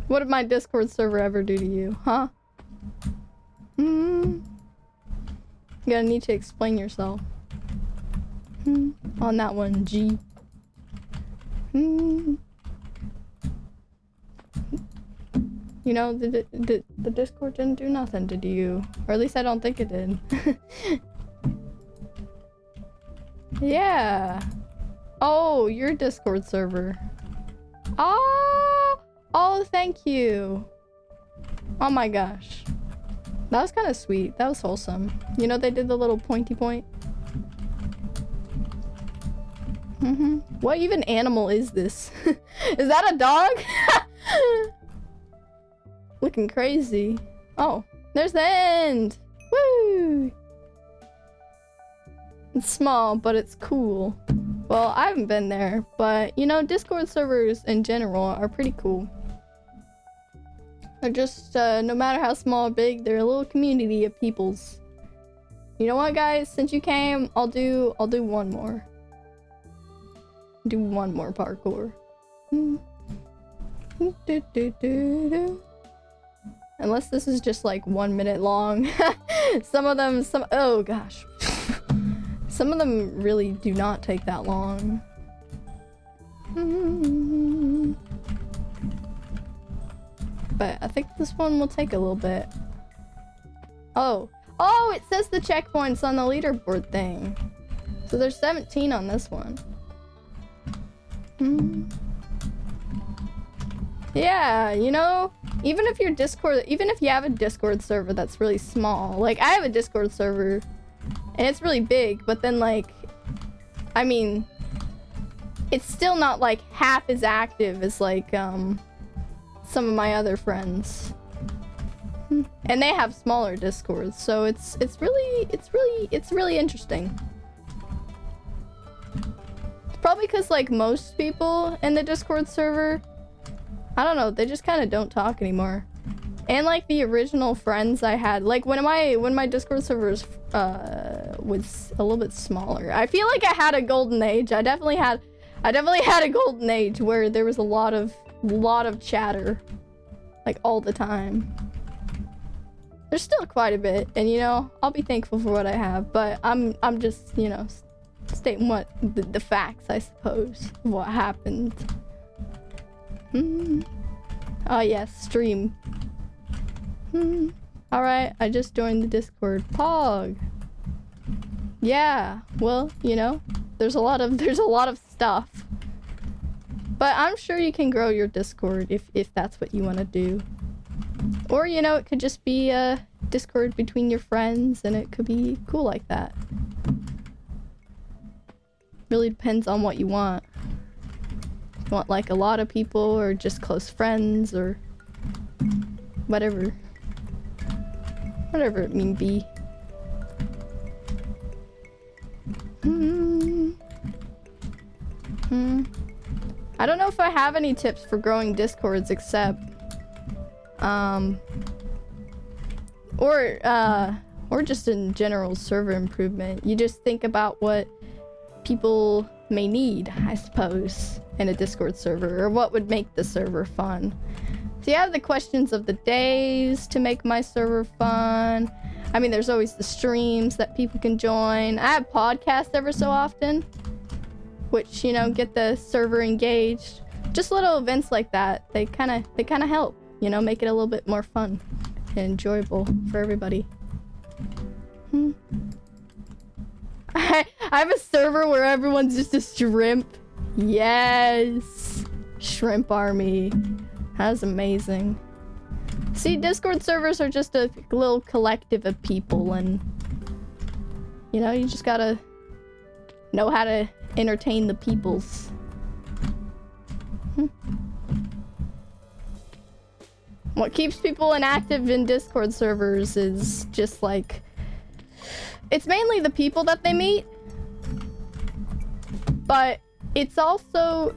What did my Discord server ever do to you, huh? You're gonna need to explain yourself. On that one, G. You know, the Discord didn't do nothing to you. Or at least I don't think it did. Yeah. Oh, your Discord server. Oh, thank you. Oh my gosh. That was kind of sweet. That was wholesome. You know, they did the little pointy point. What even animal is this? Is that a dog? Looking crazy. Oh, there's the end. Woo! It's small, but it's cool. Well, I haven't been there, but you know, Discord servers in general are pretty cool. They're just, no matter how small or big, they're a little community of peoples. You know what, guys? Since you came, I'll do one more. Do one more parkour. Unless this is just like 1 minute long. Oh gosh. Some of them really do not take that long. But I think this one will take a little bit. Oh, it says the checkpoints on the leaderboard thing. So there's 17 on this one. Yeah, you know, even if you have a Discord server that's really small, like I have a Discord server and it's really big, but then like, I mean, it's still not like half as active as like, some of my other friends. And they have smaller Discords, so it's really interesting. It's probably because like most people in the Discord server, I don't know, they just kind of don't talk anymore. And like the original friends I had, like when my Discord servers was a little bit smaller, I feel like I had a golden age. I definitely had a golden age where there was a lot of chatter, like all the time. There's still quite a bit, and you know, I'll be thankful for what I have, but I'm just, you know, stating what the facts, I suppose, of what happened. Oh yes, stream. Alright, I just joined the Discord. Pog. Yeah, well, you know, there's a lot of stuff. But I'm sure you can grow your Discord if that's what you want to do. Or, you know, it could just be a Discord between your friends, and it could be cool like that. Really depends on what you want. If you want like a lot of people, or just close friends, or whatever. Whatever it may be. I don't know if I have any tips for growing Discords except or just in general server improvement. You just think about what people may need, I suppose, in a Discord server, or what would make the server fun. So you have the questions of the days to make my server fun. I mean, there's always the streams that people can join. I have podcasts ever so often, which, you know, get the server engaged. Just little events like that. They kind of help, you know, make it a little bit more fun and enjoyable for everybody. I have a server where everyone's just a shrimp. Yes, shrimp army. That's amazing. See, Discord servers are just a little collective of people, and you know, you just gotta know how to entertain the peoples. What keeps people inactive in Discord servers is just like, it's mainly the people that they meet, but it's also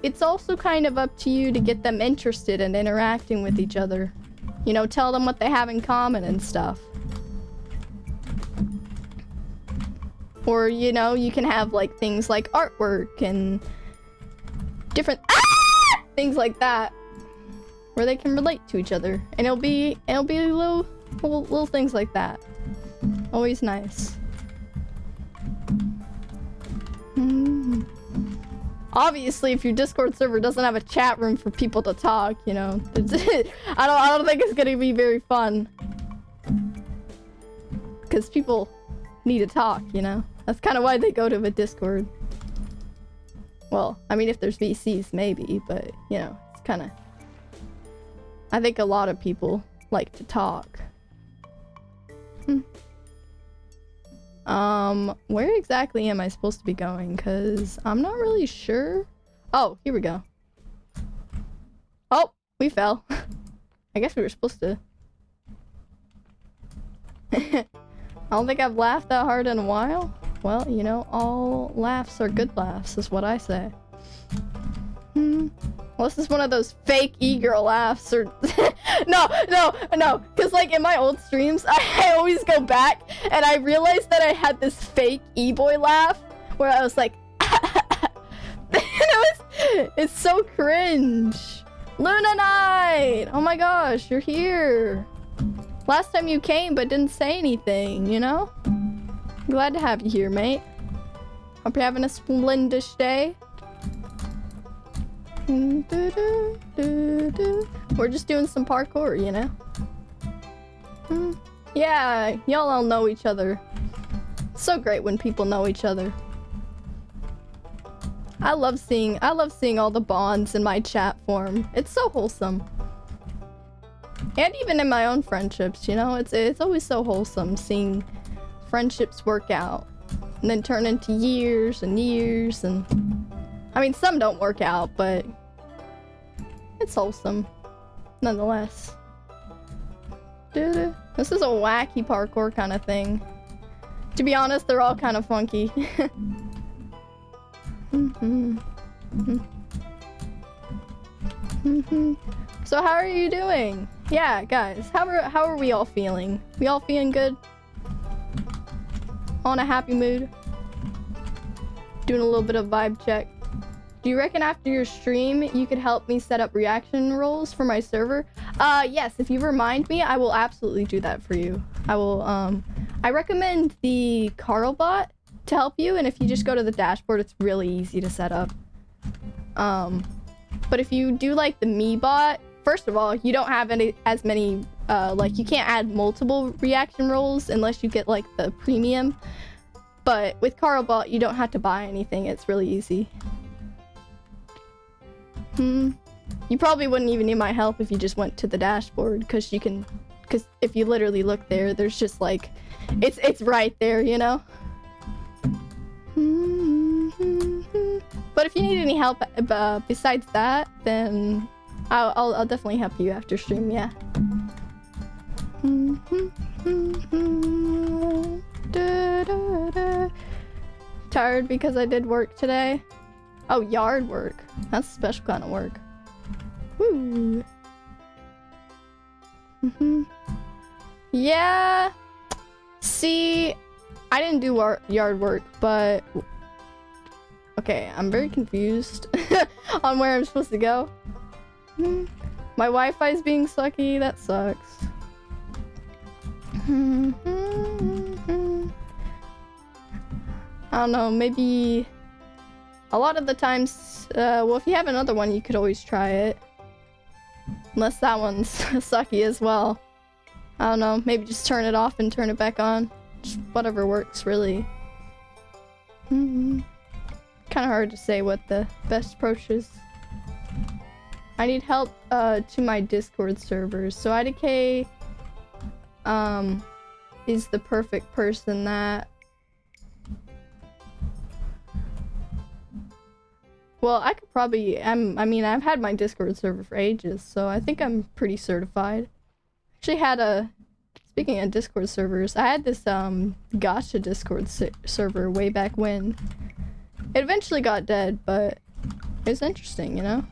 kind of up to you to get them interested in interacting with each other. You know, tell them what they have in common and stuff. Or, you know, you can have like things like artwork and different things like that, where they can relate to each other, and it'll be little things like that. Always nice. Obviously, if your Discord server doesn't have a chat room for people to talk, you know, I don't think it's gonna be very fun, because people need to talk, you know. That's kind of why they go to a Discord. Well, I mean, if there's VCs, maybe, but you know, it's kind of. I think a lot of people like to talk. Where exactly am I supposed to be going? Because I'm not really sure. Oh, here we go. Oh, we fell. I guess we were supposed to. I don't think I've laughed that hard in a while. Well, you know, all laughs are good laughs, is what I say. Well, this is one of those fake e-girl laughs, or no, because like in my old streams, I always go back and I realized that I had this fake e-boy laugh where I was like, it's so cringe. Luna Knight! Oh my gosh, you're here. Last time you came but didn't say anything, you know? Glad to have you here, mate. Hope you're having a splendid day. We're just doing some parkour, you know? Yeah, y'all all know each other. It's so great when people know each other. I love seeing all the bonds in my chat form. It's so wholesome. And even in my own friendships, you know, it's always so wholesome seeing friendships work out and then turn into years and years, and I mean, some don't work out, but it's wholesome nonetheless. This is a wacky parkour kind of thing. To be honest, they're all kind of funky. So how are you doing? Yeah, guys, how are we all feeling? We all feeling good? All in a happy mood? Doing a little bit of vibe check. Do you reckon after your stream you could help me set up reaction roles for my server? Yes, if you remind me, I will absolutely do that for you. I will, I recommend the Carl bot to help you, and if you just go to the dashboard, it's really easy to set up. But if you do like the Me bot, first of all, you don't have as many, like you can't add multiple reaction roles unless you get like the premium. But with Carl bot, you don't have to buy anything. It's really easy. You probably wouldn't even need my help if you just went to the dashboard, because if you literally look there, there's just like, it's right there, you know? But if you need any help besides that, then I'll definitely help you after stream, yeah. Tired because I did work today. Oh, yard work. That's a special kind of work. Woo. Yeah. See, I didn't do yard work, but okay, I'm very confused on where I'm supposed to go. My Wi-Fi is being sucky. That sucks. I don't know, maybe a lot of the times, well, if you have another one, you could always try it. Unless that one's sucky as well. I don't know, maybe just turn it off and turn it back on. Just whatever works, really. Kind of hard to say what the best approach is. I need help to my Discord servers. So IDK is the perfect person that... Well, I could probably... I mean, I've had my Discord server for ages, so I think I'm pretty certified. Actually had a... Speaking of Discord servers, I had this gacha Discord server way back when. It eventually got dead, but it was interesting, you know?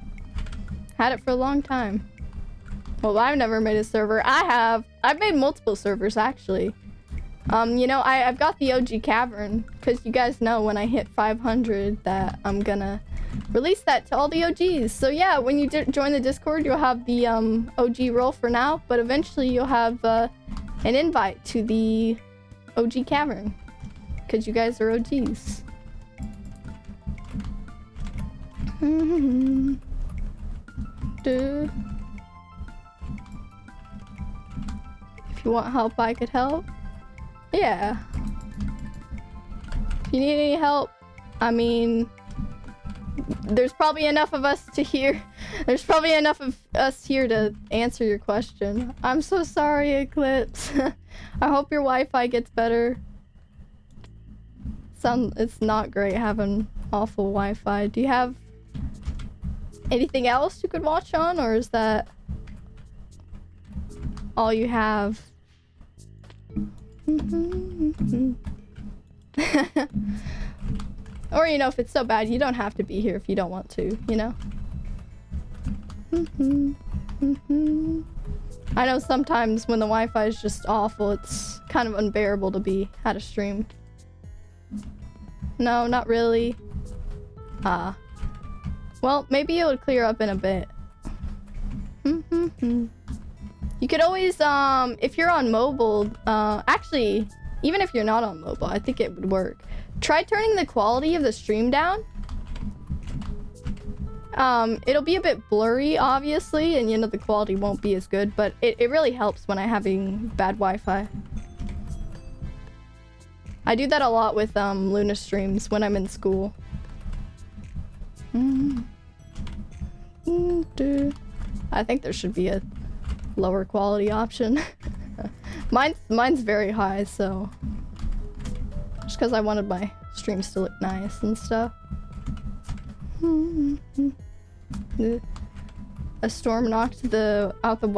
Had it for a long time. Well, I've never made a server. I've made multiple servers, actually. You know, I've got the OG Cavern, because you guys know when I hit 500 that I'm gonna release that to all the OGs. So yeah, when you join the Discord, you'll have the OG role for now, but eventually you'll have an invite to the OG Cavern, because you guys are OGs. If you want help, I could help. Yeah. If you need any help, I mean, there's probably enough of us to hear. There's probably enough of us here to answer your question. I'm so sorry, Eclipse. I hope your Wi-Fi gets better. It's not great having awful Wi-Fi. Do you have anything else you could watch on, or is that all you have? Or, you know, if it's so bad, you don't have to be here if you don't want to, you know? I know sometimes when the Wi-Fi is just awful, it's kind of unbearable to be at a stream. No, not really. Well, maybe it would clear up in a bit. You could always, if you're on mobile, actually, even if you're not on mobile, I think it would work. Try turning the quality of the stream down. It'll be a bit blurry, obviously, and you know the quality won't be as good, but it really helps when I'm having bad Wi-Fi. I do that a lot with Luna streams when I'm in school. I think there should be a lower quality option. Mine's very high, so just because I wanted my streams to look nice and stuff. A storm knocked out the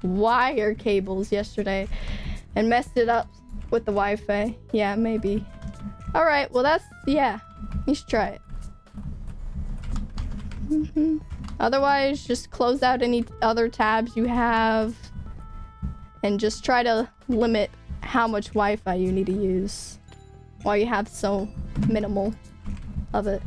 wire cables yesterday and messed it up with the Wi-Fi. Yeah, maybe. All right, well yeah, you should try it. Otherwise, just close out any other tabs you have and just try to limit how much Wi-Fi you need to use while you have so minimal of it.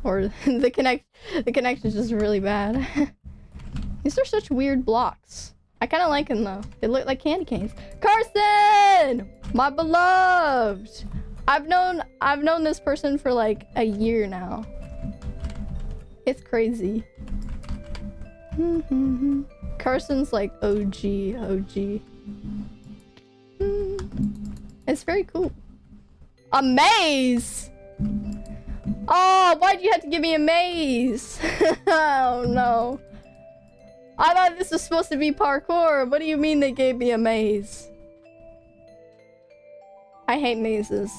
Or the connection is just really bad. These are such weird blocks. I kind of like them though. They look like candy canes. Carson, my beloved. I've known this person for like a year now. It's crazy. Carson's like OG. It's very cool. A maze! Oh, why'd you have to give me a maze? Oh no. I thought this was supposed to be parkour. What do you mean they gave me a maze? I hate mazes.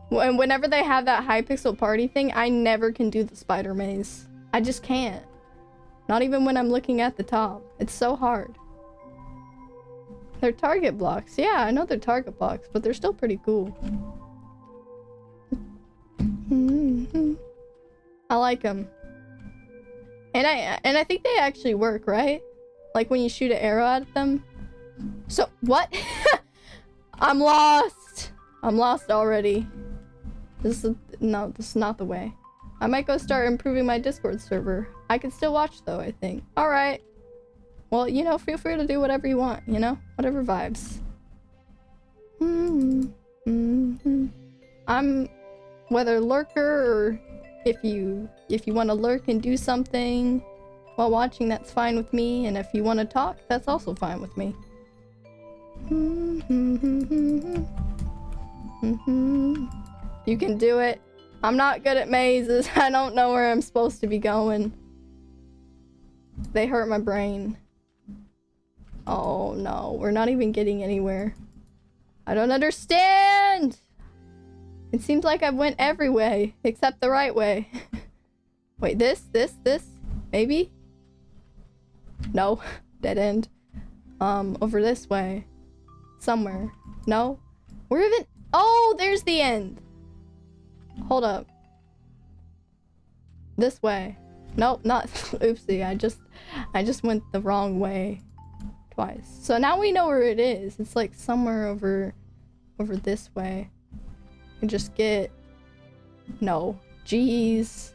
Whenever they have that Hypixel party thing, I never can do the spider maze. I just can't. Not even when I'm looking at the top. It's so hard. They're target blocks. Yeah, I know they're target blocks, but they're still pretty cool. I like them. And I think they actually work, right? Like when you shoot an arrow at them. So, what? I'm lost. I'm lost already. This is not the way. I might go start improving my Discord server. I can still watch though, I think. Alright. Well, you know, feel free to do whatever you want, you know? Whatever vibes. I'm whether lurker or if you want to lurk and do something while watching, that's fine with me. And if you want to talk, that's also fine with me. You can do it. I'm not good at mazes. I don't know where I'm supposed to be going. They hurt my brain. Oh no, we're not even getting anywhere. I don't understand! It seems like I went every way, except the right way. Wait, this? Maybe? No, dead end. Over this way. Somewhere. No? Where even? Oh, there's the end! Hold up. This way. Nope, not. Oopsie, I just went the wrong way twice. So now we know where it is. It's like somewhere over this way. And just get. No. Jeez.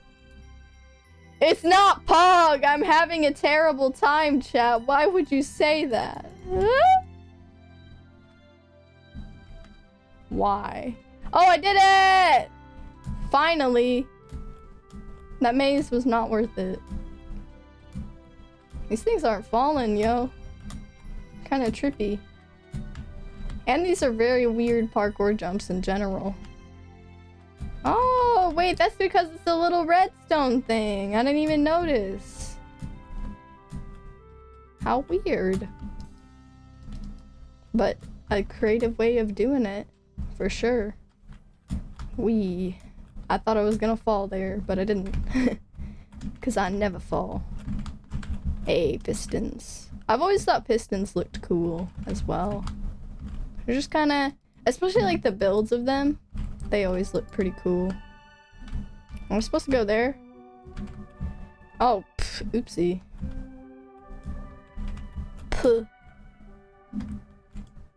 It's not Pog! I'm having a terrible time, chat. Why would you say that? Why? Oh, I did it! Finally! That maze was not worth it. These things aren't falling, yo. kind of trippy. And these are very weird parkour jumps in general. Oh, wait, that's because it's a little redstone thing. I didn't even notice. How weird. But a creative way of doing it, for sure. I thought I was gonna fall there, but I didn't. Because I never fall. Hey, pistons. I've always thought pistons looked cool as well. They're just kind of, especially like the builds of them, they always look pretty cool. Am I supposed to go there? Oh, oopsie. Puh.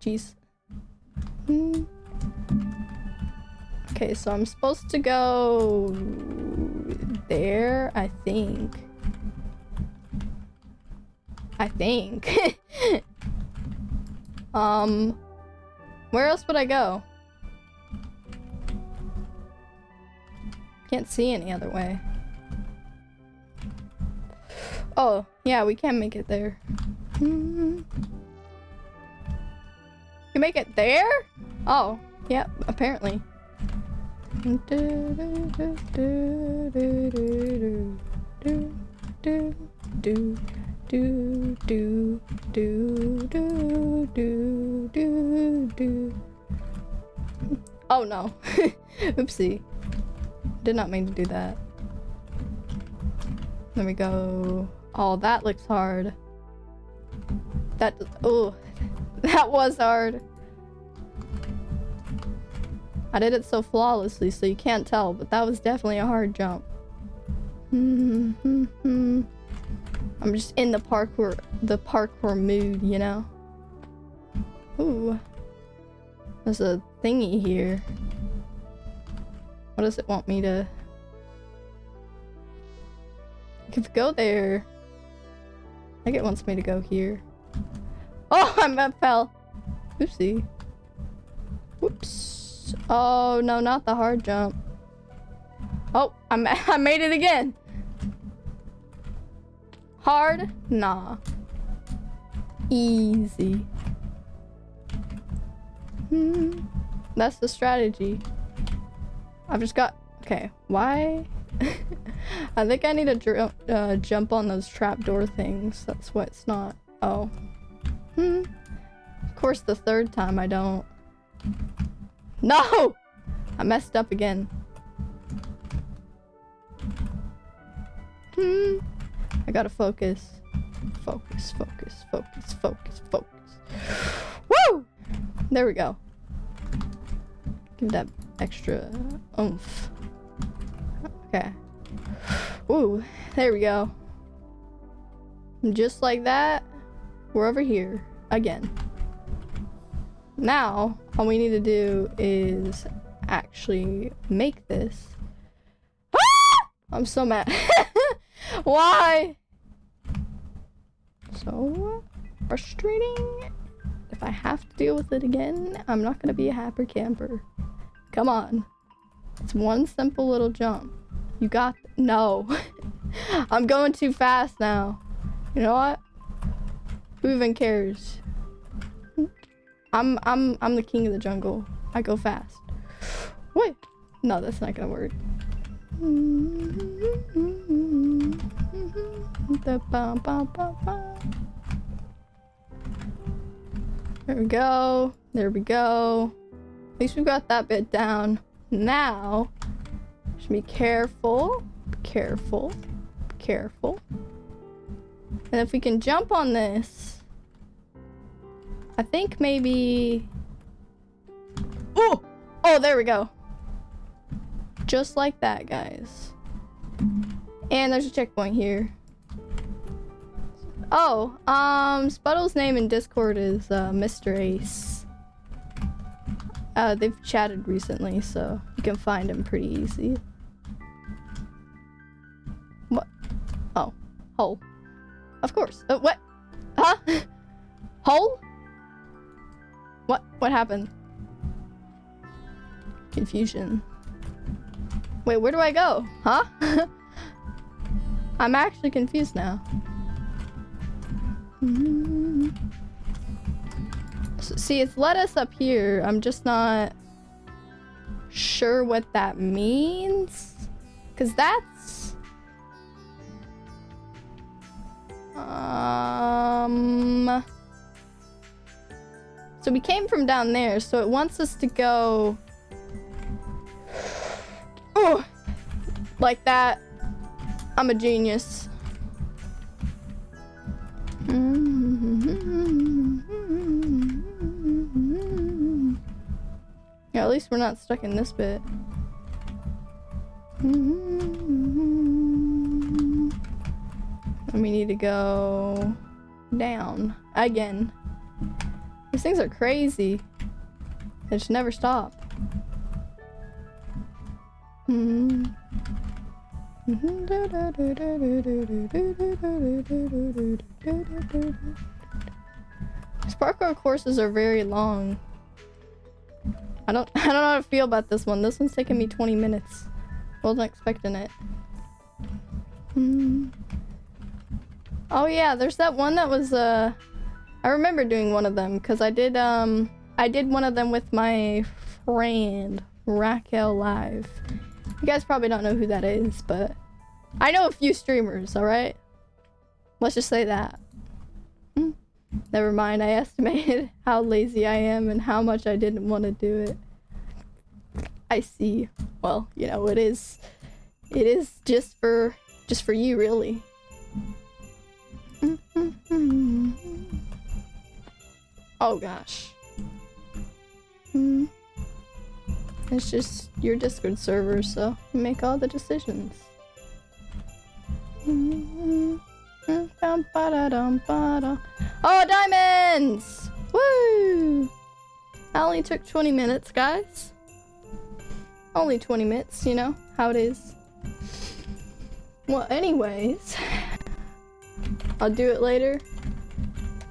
Jeez. Okay, so I'm supposed to go there, I think. Where else would I go? Can't see any other way. Oh, yeah, we can make it there. You make it there? Oh, yep, apparently. Oh no. Oopsie. Did not mean to do that. There we go. Oh, that looks hard. Oh, that was hard. I did it so flawlessly, so you can't tell, but that was definitely a hard jump. I'm just in the parkour mood, you know? Ooh. There's a thingy here. What does it want me to... I could go there. I think it wants me to go here. Oh, I fell. Oopsie. Whoops. Oh, no, not the hard jump. Oh, I made it again. Hard? Nah. Easy. That's the strategy. I've just got... Okay, why? I think I need to jump on those trapdoor things. That's why it's not. Oh. Of course, the third time I don't. No! I messed up again. I gotta focus. Focus, focus, focus, focus, focus. Woo! There we go. Give that extra oomph. Okay. Ooh, there we go. Just like that, we're over here again. Now, all we need to do is actually make this. Ah! I'm so mad. Why? So frustrating. If I have to deal with it again, I'm not gonna be a happy camper. Come on. It's one simple little jump. You got no. I'm going too fast now. You know what? Who even cares? I'm the king of the jungle. I go fast. Wait. No, that's not gonna work. There we go. There we go. At least we've got that bit down. Now, should be careful, careful, careful. And if we can jump on this, I think maybe... Oh! Oh, there we go. Just like that, guys. And there's a checkpoint here. Oh, Spuddle's name in Discord is Mr. Ace. They've chatted recently, so you can find him pretty easy. What? Oh, hole. Of course. What? Huh? Hole? What happened? Confusion. Wait, where do I go? Huh? I'm actually confused now. See, it's let us up here. I'm just not sure what that means. Because that's... So we came from down there, so it wants us to go... Oh! Like that. I'm a genius. Yeah, at least we're not stuck in this bit. And we need to go down again. These things are crazy. They just never stop. These parkour courses are very long. I don't know how to feel about this one. This one's taking me 20 minutes. Wasn't expecting it. Oh yeah, there's that one that was I remember doing one of them because I did one of them with my friend Raquel Live. You guys probably don't know who that is, but I know a few streamers, alright? Let's just say that. Never mind, I estimated how lazy I am and how much I didn't want to do it. I see. Well, you know, it is just for you, really. Oh gosh. It's just your Discord server, so you make all the decisions. Oh, diamonds! Woo! That only took 20 minutes, guys. Only 20 minutes, you know how it is. Well, anyways, I'll do it later.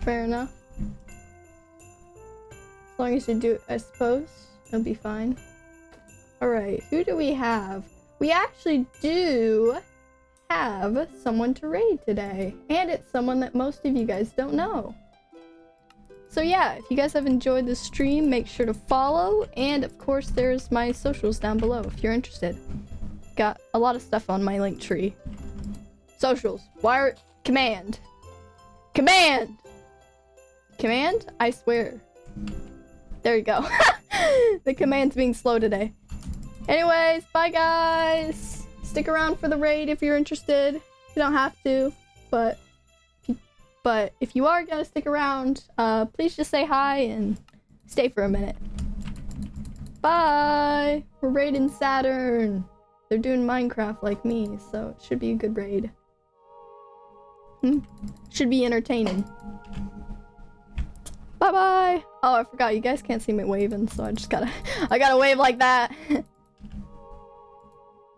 Fair enough. As long as you do it, I suppose, it'll be fine. Alright, who do we have? We actually do have someone to raid today. And it's someone that most of you guys don't know. So yeah, if you guys have enjoyed this stream, make sure to follow. And of course, there's my socials down below if you're interested. Got a lot of stuff on my link tree. Socials. Wire command. Command! Command? I swear. There you go. The command's being slow today. Anyways, bye guys! Stick around for the raid if you're interested. You don't have to, but if you are gonna stick around, please just say hi and stay for a minute. Bye! We're raiding Saturn. They're doing Minecraft like me, so it should be a good raid. Should be entertaining. Bye bye! Oh, I forgot, you guys can't see me waving, so I gotta wave like that.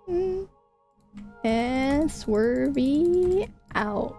And Swervy out.